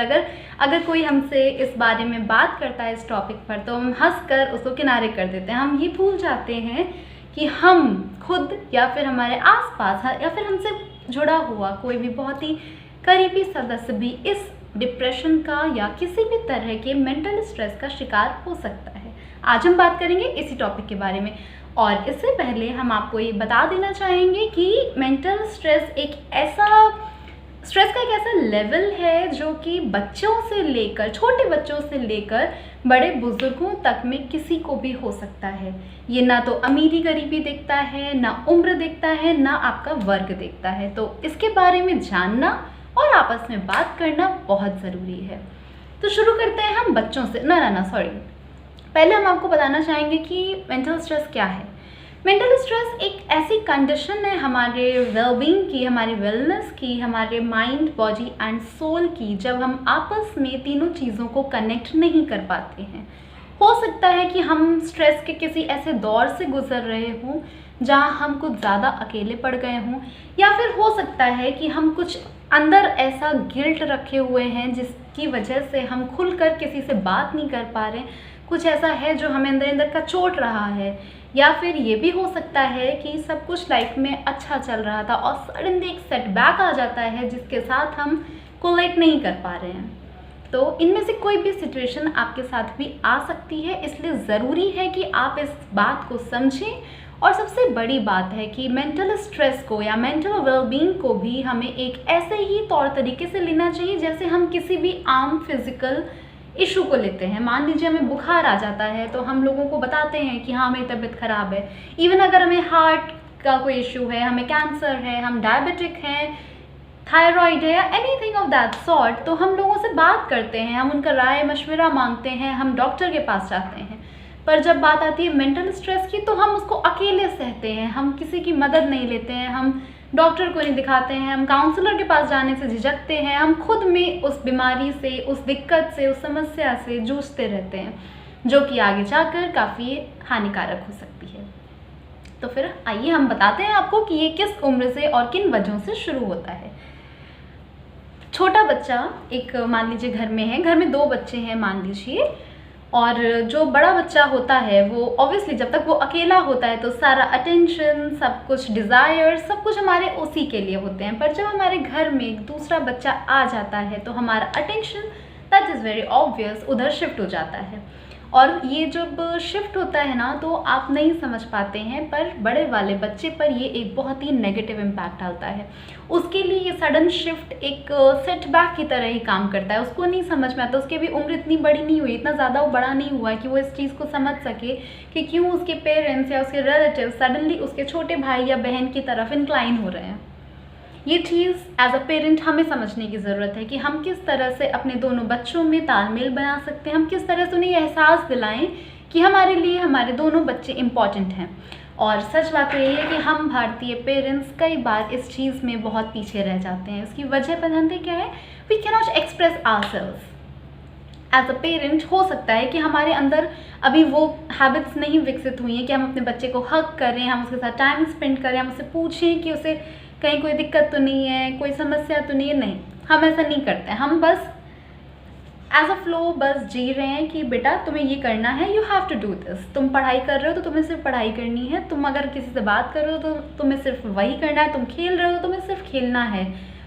अगर कोई हमसे इस बारे में बात करता है इस टॉपिक पर तो हम हंस कर उसको किनारे कर देते हैं। हम ये भूल जाते हैं कि हम खुद या फिर हमारे आसपास या फिर हमसे जुड़ा हुआ कोई भी बहुत ही करीबी सदस्य भी इस डिप्रेशन का या किसी भी तरह के मेंटल स्ट्रेस का शिकार हो सकता है। आज हम बात करेंगे इसी टॉपिक के बारे में। और इससे पहले हम आपको ये बता देना चाहेंगे कि मेंटल स्ट्रेस का एक ऐसा लेवल है जो कि छोटे बच्चों से लेकर बड़े बुजुर्गों तक में किसी को भी हो सकता है। ये ना तो अमीरी गरीबी देखता है, ना उम्र देखता है, ना आपका वर्ग देखता है। तो इसके बारे में जानना और आपस में बात करना बहुत ज़रूरी है। तो शुरू करते हैं हम बच्चों से। पहले हम आपको बताना चाहेंगे कि मेंटल स्ट्रेस क्या है। मेंटल स्ट्रेस एक ऐसी कंडीशन है हमारे वेलबींग की, हमारी वेलनेस की, हमारे माइंड, बॉडी एंड सोल की, जब हम आपस में तीनों चीज़ों को कनेक्ट नहीं कर पाते हैं। हो सकता है कि हम स्ट्रेस के किसी ऐसे दौर से गुजर रहे हों जहाँ हम कुछ ज़्यादा अकेले पड़ गए हों, या फिर हो सकता है कि हम कुछ अंदर ऐसा गिल्ट रखे हुए हैं जिसकी वजह से हम खुलकर किसी से बात नहीं कर पा रहे, कुछ ऐसा है जो हमें अंदर अंदर कचोट रहा है। या फिर ये भी हो सकता है कि सब कुछ लाइफ में अच्छा चल रहा था और सडनली एक सेटबैक आ जाता है जिसके साथ हम कोलेट नहीं कर पा रहे हैं। तो इनमें से कोई भी सिचुएशन आपके साथ भी आ सकती है, इसलिए ज़रूरी है कि आप इस बात को समझें। और सबसे बड़ी बात है कि मेंटल स्ट्रेस को या मेंटल वेलबींग को भी हमें एक ऐसे ही तौर तरीके से लेना चाहिए जैसे हम किसी भी आम फिजिकल इशू को लेते हैं। मान लीजिए हमें बुखार आ जाता है तो हम लोगों को बताते हैं कि हाँ मेरी तबीयत ख़राब है। इवन अगर हमें हार्ट का कोई इशू है, हमें कैंसर है, हम डायबिटिक हैं, थायराइड है या एनीथिंग ऑफ दैट सॉर्ट, तो हम लोगों से बात करते हैं, हम उनका राय मशवरा मांगते हैं, हम डॉक्टर के पास जाते हैं। पर जब बात आती है मेंटल स्ट्रेस की तो हम उसको अकेले सहते हैं, हम किसी की मदद नहीं लेते हैं, हम डॉक्टर को नहीं दिखाते हैं, हम काउंसलर के पास जाने से झिझकते हैं, हम खुद में उस बीमारी से, उस दिक्कत से, उस समस्या से जूझते रहते हैं, जो कि आगे जाकर काफ़ी हानिकारक हो सकती है। तो फिर आइए हम बताते हैं आपको कि ये किस उम्र से और किन वजहों से शुरू होता है। छोटा बच्चा, एक मान लीजिए घर में है, घर में 2 बच्चे हैं मान लीजिए, और जो बड़ा बच्चा होता है वो ऑब्वियसली जब तक वो अकेला होता है तो सारा अटेंशन, सब कुछ डिज़ायर, सब कुछ हमारे उसी के लिए होते हैं। पर जब हमारे घर में एक दूसरा बच्चा आ जाता है तो हमारा attention, that is very obvious, उधर शिफ्ट हो जाता है। और ये जब शिफ्ट होता है ना तो आप नहीं समझ पाते हैं, पर बड़े वाले बच्चे पर ये एक बहुत ही नेगेटिव इम्पैक्ट डालता है। उसके लिए ये सडन शिफ्ट एक सेटबैक की तरह ही काम करता है। उसको नहीं समझ में आता, उसकी भी उम्र इतनी बड़ी नहीं हुई, इतना ज़्यादा वो बड़ा नहीं हुआ कि वो इस चीज़ को समझ सके कि क्यों उसके पेरेंट्स या उसके रिलेटिव सडनली उसके छोटे भाई या बहन की तरफ इंक्लाइन हो रहे हैं। ये चीज़ एज अ पेरेंट हमें समझने की ज़रूरत है कि हम किस तरह से अपने दोनों बच्चों में तालमेल बना सकते हैं, हम किस तरह से उन्हें यह एहसास दिलाएं कि हमारे लिए हमारे दोनों बच्चे इम्पॉर्टेंट हैं। और सच बात तो यही है कि हम भारतीय पेरेंट्स कई बार इस चीज़ में बहुत पीछे रह जाते हैं। इसकी वजह पर जानते क्या है? We can not express ourselves as a parent. हो सकता है कि हमारे अंदर अभी वो हैबिट्स नहीं विकसित हुई हैं कि हम अपने बच्चे को हग करें, हम उसके साथ टाइम स्पेंड करें, हम उससे पूछें कि उसे कहीं कोई दिक्कत तो नहीं है, कोई समस्या तो नहीं है। नहीं, हम ऐसा नहीं करते हैं। हम बस एज अ फ्लो बस जी रहे हैं कि बेटा तुम्हें ये करना है, you have to do this. तुम पढ़ाई कर रहे हो तो तुम्हें सिर्फ पढ़ाई करनी है, तुम अगर किसी से बात कर रहे हो तो तुम्हें सिर्फ वही करना है, तुम खेल रहे हो तो तुम्हें सिर्फ खेलना है।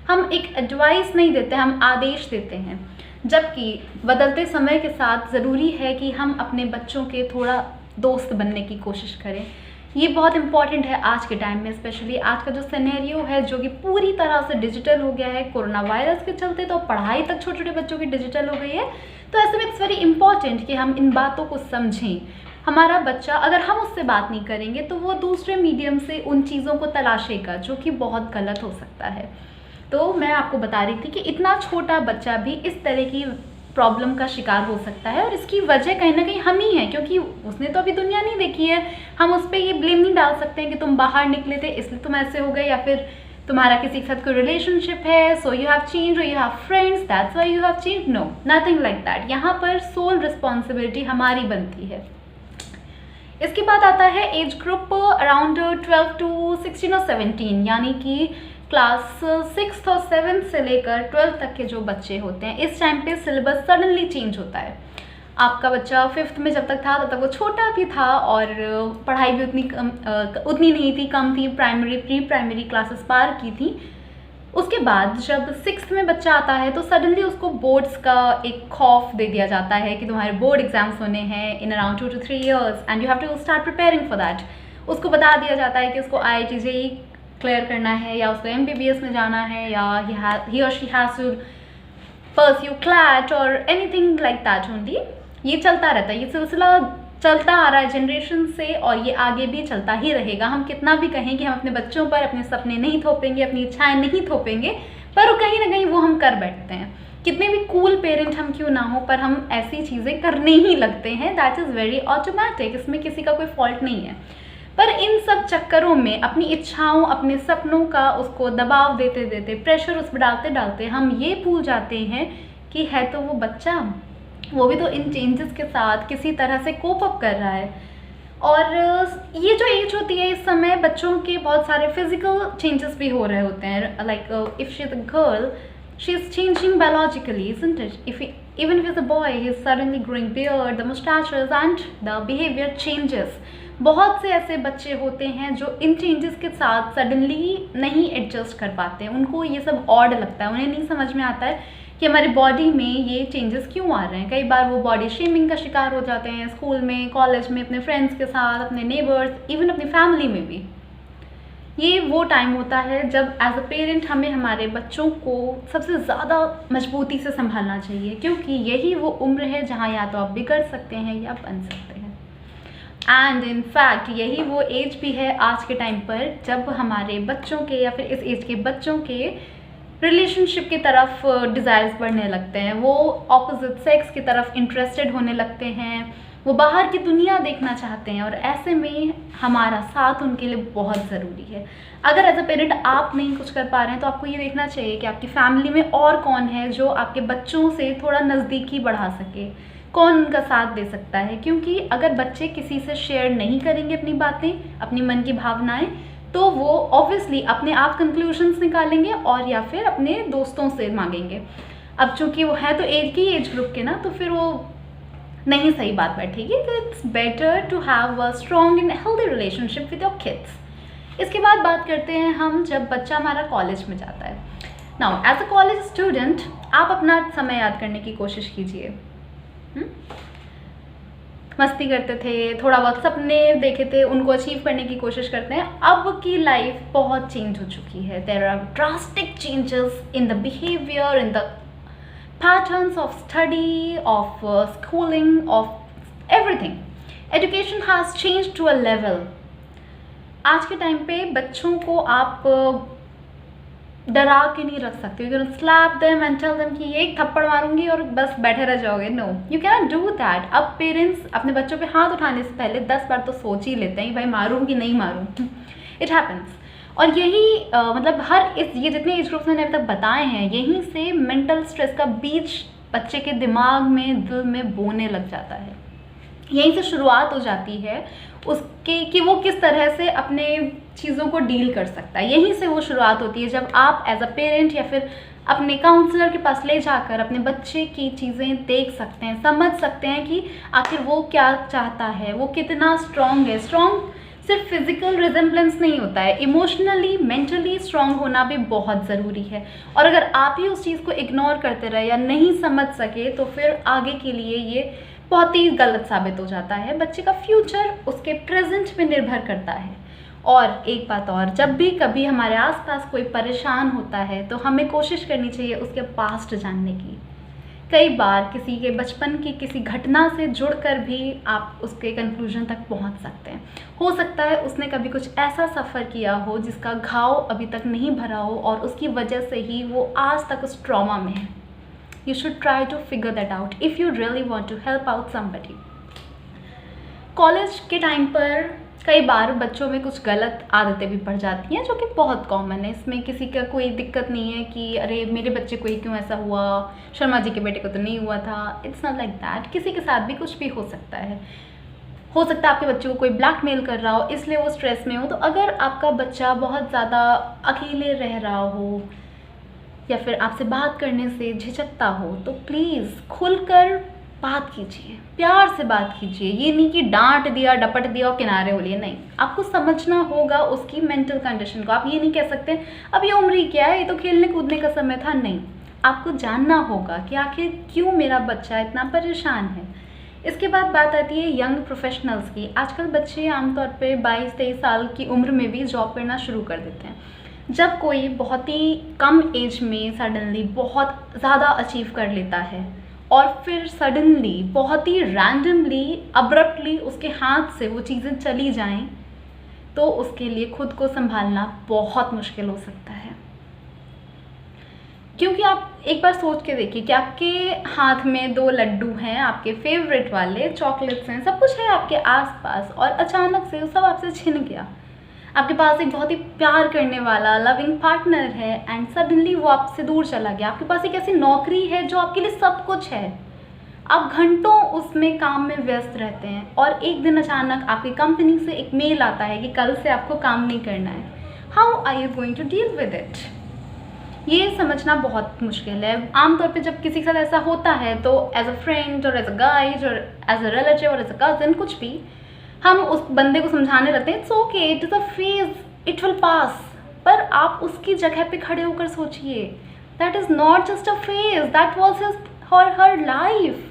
हम एक एडवाइस नहीं देते, हम आदेश देते हैं। जबकि बदलते समय के साथ ज़रूरी है कि हम अपने बच्चों के थोड़ा दोस्त बनने की कोशिश करें। ये बहुत इंपॉर्टेंट है आज के टाइम में, स्पेशली आज का जो सिनेरियो है जो कि पूरी तरह से डिजिटल हो गया है कोरोना वायरस के चलते, तो पढ़ाई तक छोटे छोटे बच्चों की डिजिटल हो गई है। तो ऐसे में इट्स वेरी इंपॉर्टेंट कि हम इन बातों को समझें। हमारा बच्चा, अगर हम उससे बात नहीं करेंगे तो वो दूसरे मीडियम से उन चीज़ों को तलाशेगा, जो कि बहुत गलत हो सकता है। तो मैं आपको बता रही थी कि इतना छोटा बच्चा भी इस तरह की प्रॉब्लम का शिकार हो सकता है, और इसकी वजह कहीं ना कहीं हम ही हैं, क्योंकि उसने तो अभी दुनिया नहीं देखी है। हम उस पर ये ब्लेम नहीं डाल सकते हैं कि तुम बाहर निकले थे इसलिए तुम ऐसे हो गए, या फिर तुम्हारा किसी के साथ कोई रिलेशनशिप है सो यू हैव चेंज, और you have friends that's why you have change. No, nothing like that. यहाँ पर सोल रिस्पॉन्सिबिलिटी हमारी बनती है। इसके बाद आता है एज ग्रुप अराउंड 12 to 16 और 17, यानी कि क्लास 6 और 7 से लेकर 12 तक के जो बच्चे होते हैं, इस टाइम पे सिलेबस सडनली चेंज होता है। आपका बच्चा 5th में जब तक था तब तक वो छोटा भी था और पढ़ाई भी उतनी नहीं थी, कम थी, प्री प्राइमरी क्लासेस पार की थी। उसके बाद जब 6th में बच्चा आता है तो सडनली उसको बोर्ड्स का एक खौफ दे दिया जाता है कि तुम्हारे बोर्ड एग्जाम्स होने हैं in around 2 to 3 years and you have to start preparing for that. उसको बता दिया जाता है कि उसको IIT JEE क्लियर करना है, या उसको MBBS में जाना है, या he or she has to pursue CLAT और anything like that only। ये चलता रहता है, ये सिलसिला चलता आ रहा है जनरेशन से, और ये आगे भी चलता ही रहेगा। हम कितना भी कहें कि हम अपने बच्चों पर अपने सपने नहीं थोपेंगे, अपनी इच्छाएं नहीं थोपेंगे, पर कहीं ना कहीं वो हम कर बैठते हैं। कितने भी कूल पेरेंट हम क्यों ना हो, पर हम ऐसी चीज़ें करने ही लगते हैं। दैट इज़ वेरी ऑटोमेटिक, इसमें किसी का कोई फॉल्ट नहीं है। पर इन सब चक्करों में अपनी इच्छाओं, अपने सपनों का उसको दबाव देते देते, प्रेशर उस पर डालते डालते हम ये भूल जाते हैं कि है तो वो बच्चा, वो भी तो इन चेंजेस के साथ किसी तरह से कोप अप कर रहा है। और ये जो एज होती है, इस समय बच्चों के बहुत सारे फिजिकल चेंजेस भी हो रहे होते हैं. Like if she is a girl, she is changing biologically, isn't it? Even if it's a boy, he's suddenly growing beard, the mustaches and the behavior changes. बहुत से ऐसे बच्चे होते हैं जो इन चेंजेस के साथ सडनली नहीं एडजस्ट कर पाते हैं. उनको ये सब ऑड लगता है, उन्हें नहीं समझ में आता है कि हमारी बॉडी में ये चेंजेस क्यों आ रहे हैं. कई बार वो बॉडी शेमिंग का शिकार हो जाते हैं, स्कूल में, कॉलेज में, अपने फ्रेंड्स के साथ, अपने नेबर्स, इवन अपनी फैमिली में भी. ये वो टाइम होता है जब एज अ पेरेंट हमें हमारे बच्चों को सबसे ज़्यादा मजबूती से संभालना चाहिए, क्योंकि यही वो उम्र है जहाँ या तो आप बिगड़ सकते हैं या बन सकते हैं. एंड इन फैक्ट यही वो एज भी है आज के टाइम पर जब हमारे बच्चों के या फिर इस एज के बच्चों के रिलेशनशिप की तरफ डिज़ायर्स बढ़ने लगते हैं. वो ऑपोजिट सेक्स की तरफ इंटरेस्टेड होने लगते हैं, वो बाहर की दुनिया देखना चाहते हैं. और ऐसे में हमारा साथ उनके लिए बहुत ज़रूरी है. अगर एज अ पेरेंट आप नहीं कुछ कर पा रहे हैं तो आपको ये देखना चाहिए कि आपकी फैमिली में और कौन है जो आपके बच्चों से थोड़ा नज़दीकी बढ़ा सके, कौन उनका साथ दे सकता है. क्योंकि अगर बच्चे किसी से शेयर नहीं करेंगे अपनी बातें, अपनी मन की भावनाएं, तो वो ऑब्वियसली अपने आप कंक्लूजन्स निकालेंगे और या फिर अपने दोस्तों से मांगेंगे. अब चूँकि वो है तो एक ही एज ग्रुप के ना, तो फिर वो नहीं सही बात बैठेगी. तो it's better to have a strong and healthy relationship with your kids. इसके बाद बात करते हैं हम जब बच्चा हमारा कॉलेज में जाता है. Now as a college student आप अपना समय याद करने की कोशिश कीजिए. मस्ती करते थे, थोड़ा बहुत सपने देखे थे, उनको अचीव करने की कोशिश करते हैं. अब की लाइफ बहुत चेंज हो चुकी है. There are drastic changes in the behaviour, in the patterns of study, of schooling, of everything. Education has changed to a level. आज के टाइम पे बच्चों को आप डरा के नहीं रख सकते. You can slap them and tell them कि ये एक थप्पड़ मारूंगी और बस बैठे रह जाओगे. No, you can not do that. अब पेरेंट्स अपने बच्चों पे हाथ उठाने से पहले 10 बार तो सोच ही लेते हैं भाई मारूँ कि नहीं मारूँ. It happens. और यही मतलब ये जितने एज ग्रुप्स मैंने अभी तक बताए हैं, यहीं से मेंटल स्ट्रेस का बीज बच्चे के दिमाग में, दिल में बोने लग जाता है. यहीं से शुरुआत हो जाती है उसके कि वो किस तरह से अपने चीज़ों को डील कर सकता है. यहीं से वो शुरुआत होती है जब आप एज अ पेरेंट या फिर अपने काउंसलर के पास ले जाकर अपने बच्चे की चीज़ें देख सकते हैं, समझ सकते हैं कि आखिर वो क्या चाहता है, वो कितना स्ट्रॉन्ग है. स्ट्रॉन्ग सिर्फ फिजिकल रिजेम्बलेंस नहीं होता है, इमोशनली, मेंटली स्ट्रांग होना भी बहुत ज़रूरी है. और अगर आप ही उस चीज़ को इग्नोर करते रहे या नहीं समझ सके तो फिर आगे के लिए ये बहुत ही गलत साबित हो जाता है. बच्चे का फ्यूचर उसके प्रेजेंट पे निर्भर करता है. और एक बात और, जब भी कभी हमारे आसपास कोई परेशान होता है तो हमें कोशिश करनी चाहिए उसके पास्ट जानने की. कई बार किसी के बचपन की किसी घटना से जुड़कर भी आप उसके कंक्लूजन तक पहुंच सकते हैं. हो सकता है उसने कभी कुछ ऐसा सफ़र किया हो जिसका घाव अभी तक नहीं भरा हो और उसकी वजह से ही वो आज तक उस ट्रॉमा में है. You should try to figure that out if you really want to help out somebody. College के टाइम पर कई बार बच्चों में कुछ गलत आदतें भी पड़ जाती हैं जो कि बहुत कॉमन है. इसमें किसी का कोई दिक्कत नहीं है कि अरे मेरे बच्चे को ही क्यों ऐसा हुआ, शर्मा जी के बेटे को तो नहीं हुआ था. It's not like that. किसी के साथ भी कुछ भी हो सकता है. हो सकता है आपके बच्चे को कोई ब्लैकमेल कर रहा हो इसलिए वो स्ट्रेस में हो. तो अगर आपका बच्चा बहुत ज़्यादा अकेले रह रहा हो या फिर आपसे बात करने से झिझकता हो तो प्लीज़ खुलकर बात कीजिए, प्यार से बात कीजिए. ये नहीं कि डांट दिया, डपट दिया और किनारे हो लिए. नहीं, आपको समझना होगा उसकी मेंटल कंडीशन को. आप ये नहीं कह सकते अब ये उम्र ही क्या है, ये तो खेलने कूदने का समय था. नहीं, आपको जानना होगा कि आखिर क्यों मेरा बच्चा इतना परेशान है. इसके बाद बात आती है यंग प्रोफेशनल्स की. आजकल बच्चे आमतौर पे 22-23 साल की उम्र में भी जॉब करना शुरू कर देते हैं. जब कोई बहुत ही कम एज में सडनली बहुत ज़्यादा अचीव कर लेता है और फिर सडनली बहुत ही रैंडमली, अब्रप्टली उसके हाथ से वो चीज़ें चली जाएं तो उसके लिए खुद को संभालना बहुत मुश्किल हो सकता है. क्योंकि आप एक बार सोच के देखिए कि आपके हाथ में 2 लड्डू हैं, आपके फेवरेट वाले चॉकलेट्स हैं, सब कुछ है आपके आसपास और अचानक से वो सब आपसे छिन गया. आपके पास एक बहुत ही प्यार करने वाला लविंग पार्टनर है एंड सडनली वो आपसे दूर चला गया. आपके पास एक ऐसी नौकरी है जो आपके लिए सब कुछ है. आप घंटों उसमें काम में व्यस्त रहते हैं और एक दिन अचानक आपकी कंपनी से एक मेल आता है कि कल से आपको काम नहीं करना है। How are you going to deal with it? ये समझना बहुत मुश्किल है। आमतौर पे जब किसी के साथ ऐसा होता है तो एज अ फ्रेंड और एज अ गाइड और एज अ रिलेटिव और एज अ कजन कुछ भी, हम उस बंदे को समझाने लगते हैं it's okay, it is a phase, it will pass. पर आप उसकी जगह पे खड़े होकर सोचिए, that is not just a phase, that was his और हर लाइफ।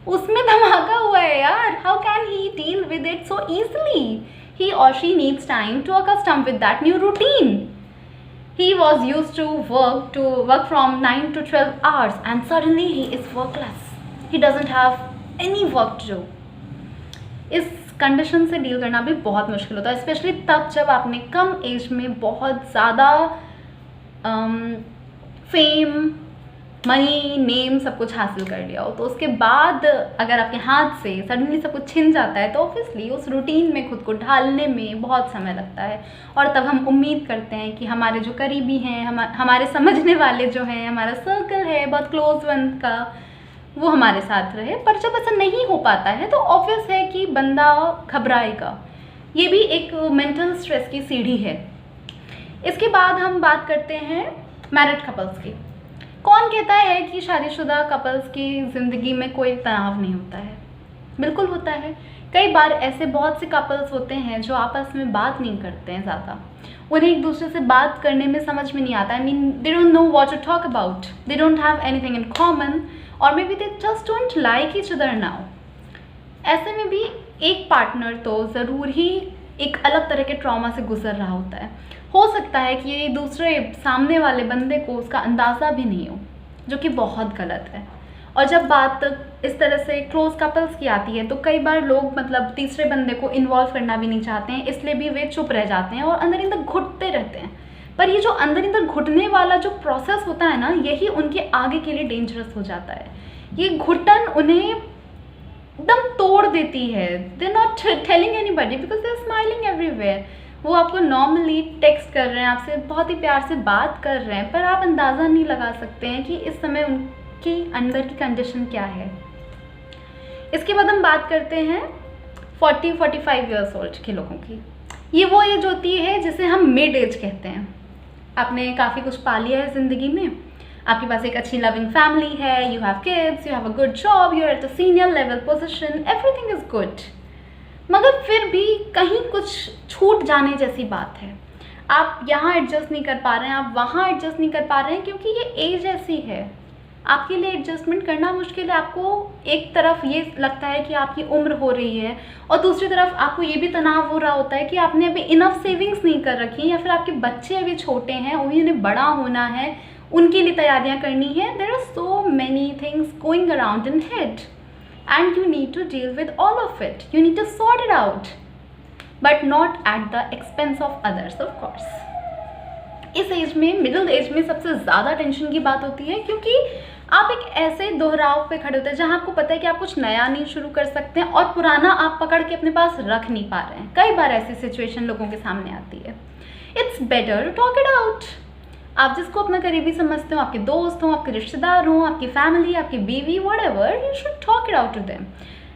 उसमें धमाका हुआ है यार। How can he deal with it so easily? ही और she needs time to accustom with that new routine. He was used to work from 9 to 12 hours and suddenly he is workless. He doesn't have any work to do. इस condition से deal करना भी बहुत मुश्किल होता है, specially तब जब आपने कम एज में बहुत ज़्यादा फेम, मनी, नेम सब कुछ हासिल कर लिया हो। तो उसके बाद अगर आपके हाथ से सडनली सब कुछ छिन जाता है तो ऑब्वियसली उस रूटीन में खुद को ढालने में बहुत समय लगता है। और तब हम उम्मीद करते हैं कि हमारे जो करीबी हैं, हमारे समझने वाले जो हैं, हमारा सर्कल है बहुत क्लोज वन का, वो हमारे साथ रहे। पर जब ऐसा नहीं हो पाता है तो ऑब्वियस है कि बंदा घबराएगा। ये भी एक मेंटल स्ट्रेस की सीढ़ी है। इसके बाद हम बात करते हैं मैरिड कपल्स की। कौन कहता है कि शादीशुदा कपल्स की ज़िंदगी में कोई तनाव नहीं होता है? बिल्कुल होता है। कई बार ऐसे बहुत से कपल्स होते हैं जो आपस में बात नहीं करते हैं ज़्यादा। उन्हें एक दूसरे से बात करने में समझ में नहीं आता। I mean they don't know what to talk about, they don't have anything in common, और maybe they just don't like each other now. ऐसे में भी एक पार्टनर तो ज़रूर ही एक अलग तरह के ट्रॉमा से गुजर रहा होता है। हो सकता है कि ये दूसरे सामने वाले बंदे को उसका अंदाज़ा भी नहीं हो, जो कि बहुत गलत है। और जब बात इस तरह से क्लोज कपल्स की आती है तो कई बार लोग मतलब तीसरे बंदे को इन्वॉल्व करना भी नहीं चाहते हैं, इसलिए भी वे चुप रह जाते हैं और अंदर अंदर घुटते रहते हैं। पर ये जो अंदर अंदर घुटने वाला जो प्रोसेस होता है ना, यही उनके आगे के लिए डेंजरस हो जाता है। ये घुटन उन्हें एकदम तोड़ देती है। They not telling anybody because they are smiling everywhere. वो आपको नॉर्मली टेक्स्ट कर रहे हैं, आपसे बहुत ही प्यार से बात कर रहे हैं, पर आप अंदाज़ा नहीं लगा सकते हैं कि इस समय उनकी अंदर की कंडीशन क्या है। इसके बाद हम बात करते हैं 40-45 ईयर्स ओल्ड के लोगों की। ये वो एज होती है जिसे हम मिड एज कहते हैं। आपने काफ़ी कुछ पा लिया है ज़िंदगी में, आपके पास एक अच्छी लविंग फैमिली है, you have kids, you have a good job, you are at a senior level position, everything is good. मगर फिर भी कहीं कुछ छूट जाने जैसी बात है। आप यहाँ एडजस्ट नहीं कर पा रहे हैं, आप वहाँ एडजस्ट नहीं कर पा रहे हैं, क्योंकि ये एज ऐसी है। आपके लिए एडजस्टमेंट करना मुश्किल है। आपको एक तरफ ये लगता है कि आपकी उम्र हो रही है और दूसरी तरफ आपको ये भी तनाव हो रहा होता है कि आपने अभी इनफ सेविंग्स नहीं कर रखी, या फिर आपके बच्चे अभी छोटे हैं, उन्हें बड़ा होना है, उनके लिए तैयारियाँ करनी है। There are so many things going around in head and you need to deal with all of it. You need to sort it out, but not at the expense of others, of course. इस age में, middle age में सबसे ज़्यादा tension की बात होती है, क्योंकि आप एक ऐसे दोहराव पे खड़े होते हैं जहाँ आपको पता है कि आप कुछ नया नहीं शुरू कर सकते हैं और पुराना आप पकड़ के अपने पास रख नहीं पा रहे हैं। कई बार ऐसी सिचुएशन लोगों के सामने आती है। It's better to talk it out. आप जिसको अपना करीबी समझते हो, आपके दोस्त हों, आपके रिश्तेदार हों, आपकी फैमिली, आपकी बीवी, whatever, you should talk it out to them.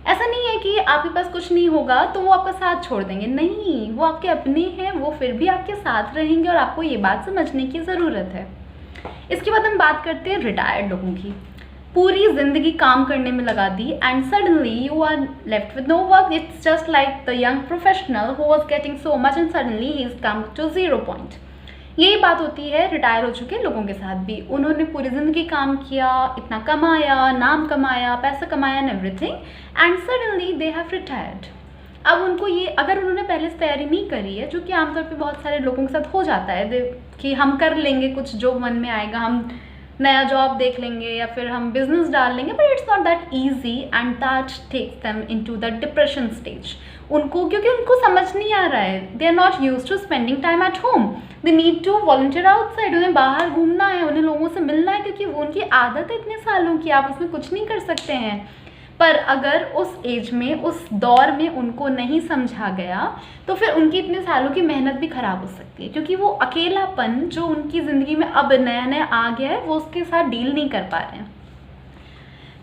ऐसा नहीं है कि आपके पास कुछ नहीं होगा तो वो आपका साथ छोड़ देंगे, नहीं, वो आपके अपने हैं, वो फिर भी आपके साथ रहेंगे और आपको ये बात समझने की ज़रूरत है। इसके बाद हम बात करते हैं रिटायर्ड लोगों की। पूरी ज़िंदगी काम करने में लगा दी and suddenly you are left with no work. It's just like the young professional who was getting so much and suddenly he is come to 0 point. यही बात होती है रिटायर हो चुके लोगों के साथ भी। उन्होंने पूरी ज़िंदगी काम किया, इतना कमाया, नाम कमाया, पैसा कमाया and everything, and suddenly they have retired. अब उनको ये, अगर उन्होंने पहले से तैयारी नहीं करी है, जो कि आमतौर पे बहुत सारे लोगों के साथ हो जाता है कि हम कर लेंगे कुछ जो मन में आएगा, हम नया जॉब देख लेंगे या फिर हम बिजनेस डाल लेंगे, but it's not that easy and that takes them into the depression stage. उनको, क्योंकि उनको समझ नहीं आ रहा है, they are not used to spending time at home, they need to volunteer outside. उन्हें बाहर घूमना है, उन्हें लोगों से मिलना है, क्योंकि वो उनकी आदत है इतने सालों की, आप उसमें कुछ नहीं कर सकते हैं। पर अगर उस एज में, उस दौर में उनको नहीं समझा गया तो फिर उनकी इतने सालों की मेहनत भी ख़राब हो सकती है, क्योंकि वो अकेलापन जो उनकी ज़िंदगी में अब नया नया आ गया है वो उसके साथ डील नहीं कर पा रहे हैं।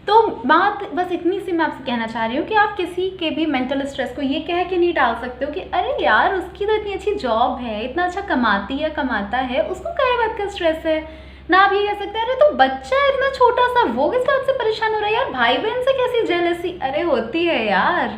तो बात बस इतनी सी मैं आपसे कहना चाह रही हूँ कि आप किसी के भी मेंटल स्ट्रेस को ये कह के नहीं डाल सकते हो कि अरे यार उसकी तो इतनी अच्छी जॉब है, इतना अच्छा कमाती है कमाता है, उसको क्या बात का स्ट्रेस है। ना आप ये कह सकते हैं अरे तो बच्चा है इतना छोटा सा, वो किस बात से परेशान हो रहा है यार, भाई बहन से कैसी जेलसी, अरे होती है यार।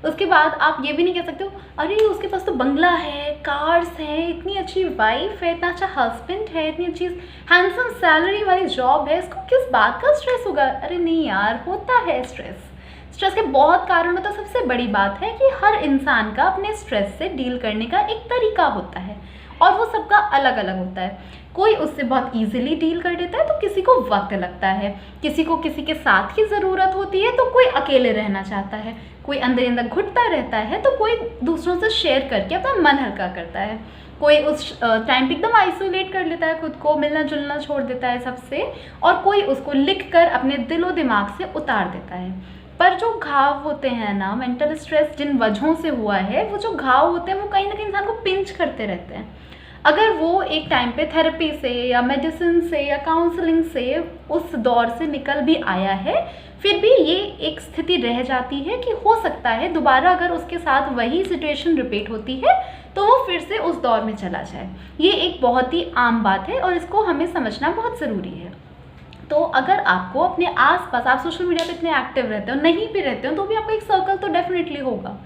उसके बाद आप ये भी नहीं कह सकते हो अरे उसके पास तो बंगला है, कार्स है, इतनी अच्छी वाइफ है, इतना अच्छा हस्बैंड है, इतनी अच्छी हैंडसम सैलरी वाली जॉब है, इसको किस बात का स्ट्रेस होगा। अरे नहीं यार, होता है स्ट्रेस। स्ट्रेस के बहुत कारण होता है। सबसे बड़ी बात है कि हर इंसान का अपने स्ट्रेस से डील करने का एक तरीका होता है और वो सबका अलग अलग होता है। कोई उससे बहुत इजीली डील कर देता है तो किसी को वक्त लगता है, किसी को किसी के साथ की ज़रूरत होती है तो कोई अकेले रहना चाहता है, कोई अंदर अंदर घुटता रहता है तो कोई दूसरों से शेयर करके अपना मन हल्का करता है, कोई उस टाइम पे एकदम आइसोलेट कर लेता है खुद को, मिलना जुलना छोड़ देता है सबसे, और कोई उसको लिख कर अपने दिलो दिमाग से उतार देता है। पर जो घाव होते हैं ना, मेंटल स्ट्रेस जिन वजहों से हुआ है, वो जो घाव होते हैं वो कहीं ना कहीं इंसान को पिंच करते रहते हैं। अगर वो एक टाइम पे थेरेपी से या मेडिसिन से या काउंसलिंग से उस दौर से निकल भी आया है, फिर भी ये एक स्थिति रह जाती है कि हो सकता है दोबारा अगर उसके साथ वही सिचुएशन रिपीट होती है तो वो फिर से उस दौर में चला जाए। ये एक बहुत ही आम बात है और इसको हमें समझना बहुत ज़रूरी है। तो अगर आपको अपने आसपास, आप सोशल मीडिया पे इतने एक्टिव रहते हो, नहीं भी रहते हो, तो भी आपका एक सर्कल तो डेफिनेटली होगा।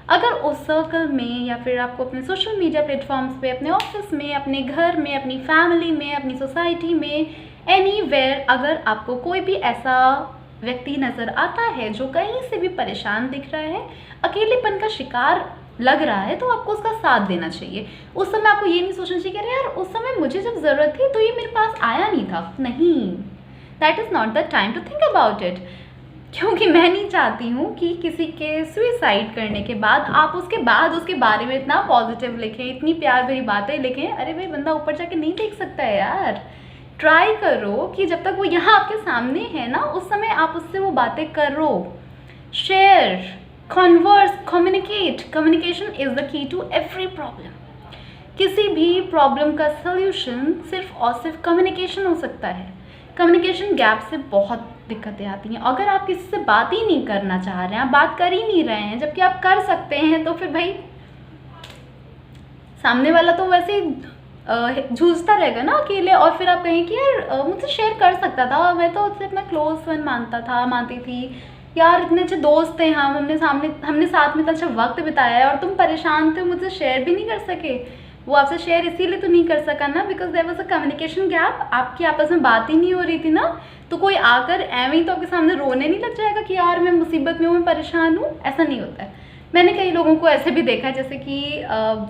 अगर उस सर्कल में या फिर आपको अपने सोशल मीडिया प्लेटफॉर्म्स पे, अपने ऑफिस में, अपने घर में, अपनी फैमिली में, अपनी सोसाइटी में, एनीवेयर, अगर आपको कोई भी ऐसा व्यक्ति नज़र आता है जो कहीं से भी परेशान दिख रहा है, अकेलेपन का शिकार लग रहा है, तो आपको उसका साथ देना चाहिए। उस समय आपको ये नहीं सोचना चाहिए कि अरे यार उस समय मुझे जब ज़रूरत थी तो ये मेरे पास आया नहीं था। नहीं, that is not the time to think about it. क्योंकि मैं नहीं चाहती हूँ कि किसी के सुसाइड करने के बाद आप उसके बाद उसके बारे में इतना पॉजिटिव लिखें, इतनी प्यार भरी बातें लिखें। अरे भाई, बंदा ऊपर जाके नहीं देख सकता है यार। ट्राई करो कि जब तक वो यहाँ आपके सामने है ना, उस समय आप उससे वो बातें करो, share, converse, communicate. Communication is the key to every problem. किसी भी प्रॉब्लम का सल्यूशन सिर्फ और सिर्फ कम्युनिकेशन हो सकता है। कम्युनिकेशन गैप से बहुत दिक्कतें आती हैं। अगर आप किसी से बात ही नहीं करना चाह रहे हैं, आप बात कर ही नहीं रहे हैं, जबकि आप कर सकते हैं, तो फिर भाई सामने वाला तो वैसे ही जूझता रहेगा ना अकेले। और फिर आप कहें कि यार मुझसे शेयर कर सकता था, मैं तो उससे अपना क्लोज फ्रेंड मानती थी यार, इतने अच्छे दोस्त थे हम, हमने साथ में इतना अच्छा वक्त बिताया है, और तुम परेशान थे, मुझसे शेयर भी नहीं कर सके। वो आपसे शेयर इसीलिए तो नहीं कर सका ना, because there was a communication gap. आपकी आपस में बात ही नहीं हो रही थी ना। तो कोई आकर एवं ही तो आपके सामने रोने नहीं लग जाएगा कि यार मैं मुसीबत में हूँ, मैं परेशान हूँ। ऐसा नहीं होता है। मैंने कई लोगों को ऐसे भी देखा है, जैसे कि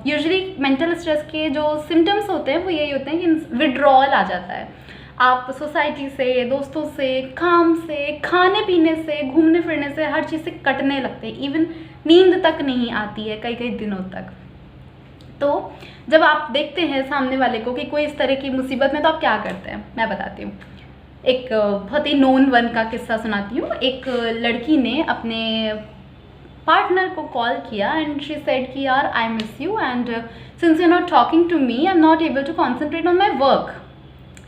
यूजुअली मेंटल स्ट्रेस के जो सिम्टम्स होते हैं वो यही होते हैं कि विड्रॉल आ जाता है। आप सोसाइटी से, दोस्तों से, काम से, खाने पीने से, घूमने फिरने से, हर चीज़ से कटने लगते हैं। इवन नींद तक नहीं आती है कई कई दिनों तक। तो जब आप देखते हैं सामने वाले को कि कोई इस तरह की मुसीबत में, तो आप क्या करते हैं, मैं बताती हूँ। एक बहुत ही नोन वन का किस्सा सुनाती हूँ। एक लड़की ने अपने पार्टनर को कॉल किया एंड शी सेड कि यार I miss you and since you not talking to me I am not able to concentrate on my work.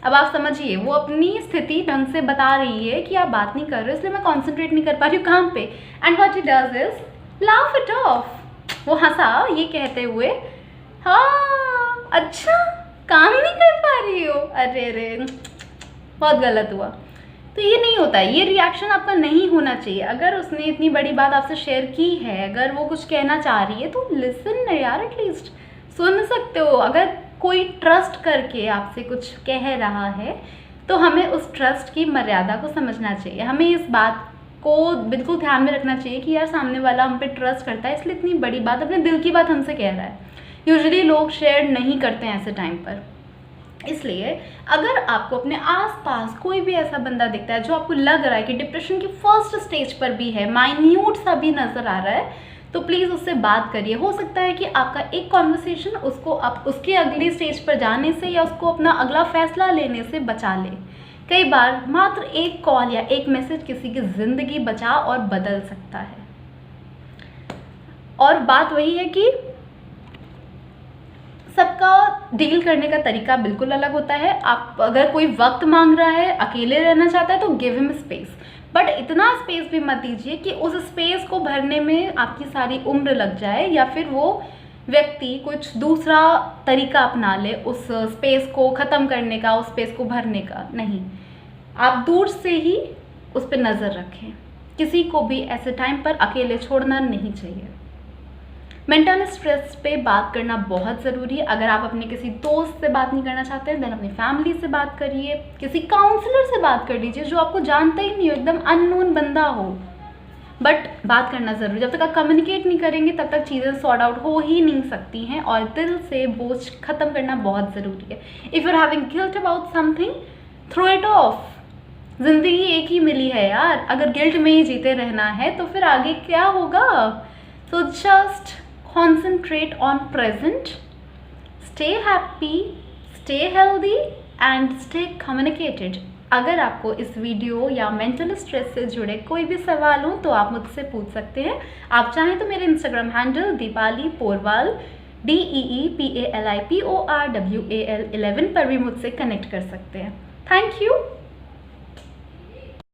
अब आप समझिए, वो अपनी स्थिति ढंग से बता रही है कि आप बात नहीं कर रहे हो, इसलिए मैं कॉन्सेंट्रेट नहीं कर पा रही हूँ काम पे। And what he does is laugh it of. वो हंसा ये कहते हुए, हाँ अच्छा काम नहीं कर पा रही हो, अरे रे बहुत गलत हुआ। तो ये नहीं होता है, ये रिएक्शन आपका नहीं होना चाहिए। अगर उसने इतनी बड़ी बात आपसे शेयर की है, अगर वो कुछ कहना चाह रही है, तो लिसन यार, एटलीस्ट सुन सकते हो। अगर कोई ट्रस्ट करके आपसे कुछ कह रहा है तो हमें उस ट्रस्ट की मर्यादा को समझना चाहिए। हमें इस बात को बिल्कुल ध्यान में रखना चाहिए कि यार सामने वाला हम पे ट्रस्ट करता है, इसलिए इतनी बड़ी बात, अपने दिल की बात हमसे कह रहा है। यूजुअली लोग शेयर नहीं करते हैं ऐसे टाइम पर। इसलिए अगर आपको अपने आसपास कोई भी ऐसा बंदा दिखता है जो आपको लग रहा है कि डिप्रेशन की फर्स्ट स्टेज पर भी है, माइन्यूट सा भी नज़र आ रहा है, तो प्लीज़ उससे बात करिए। हो सकता है कि आपका एक कॉन्वर्सेशन उसको आप उसके अगली स्टेज पर जाने से या उसको अपना अगला फैसला लेने से बचा ले। कई बार मात्र एक कॉल या एक मैसेज किसी की ज़िंदगी बचा और बदल सकता है। और बात वही है कि सबका डील करने का तरीका बिल्कुल अलग होता है। आप अगर कोई वक्त मांग रहा है, अकेले रहना चाहता है, तो गिव हिम स्पेस। बट इतना स्पेस भी मत दीजिए कि उस स्पेस को भरने में आपकी सारी उम्र लग जाए या फिर वो व्यक्ति कुछ दूसरा तरीका अपना ले उस स्पेस को ख़त्म करने का, उस स्पेस को भरने का। नहीं, आप दूर से ही उस पर नज़र रखें। किसी को भी ऐसे टाइम पर अकेले छोड़ना नहीं चाहिए। मेंटल स्ट्रेस पे बात करना बहुत ज़रूरी है। अगर आप अपने किसी दोस्त से बात नहीं करना चाहते हैं, देन अपनी फैमिली से बात करिए, किसी काउंसलर से बात कर लीजिए जो आपको जानता ही नहीं हो, एकदम अननोन बंदा हो। बट बात करना ज़रूरी, जब तक आप कम्युनिकेट नहीं करेंगे तब तक चीज़ें सॉर्ट आउट हो ही नहीं सकती हैं। और दिल से बोझ ख़त्म करना बहुत ज़रूरी है। If you are having guilt about something, throw it off. ज़िंदगी एक ही मिली है यार, अगर गिल्ट में ही जीते रहना है तो फिर आगे क्या होगा। So just concentrate on present, stay happy, stay healthy and stay communicated। अगर आपको इस वीडियो या मेंटल स्ट्रेस से जुड़े कोई भी सवाल हो तो आप मुझसे पूछ सकते हैं। आप चाहें तो मेरे Instagram handle Deepali Porwal DEEPALIPORWAL 11 पर भी मुझसे कनेक्ट कर सकते हैं। Thank you.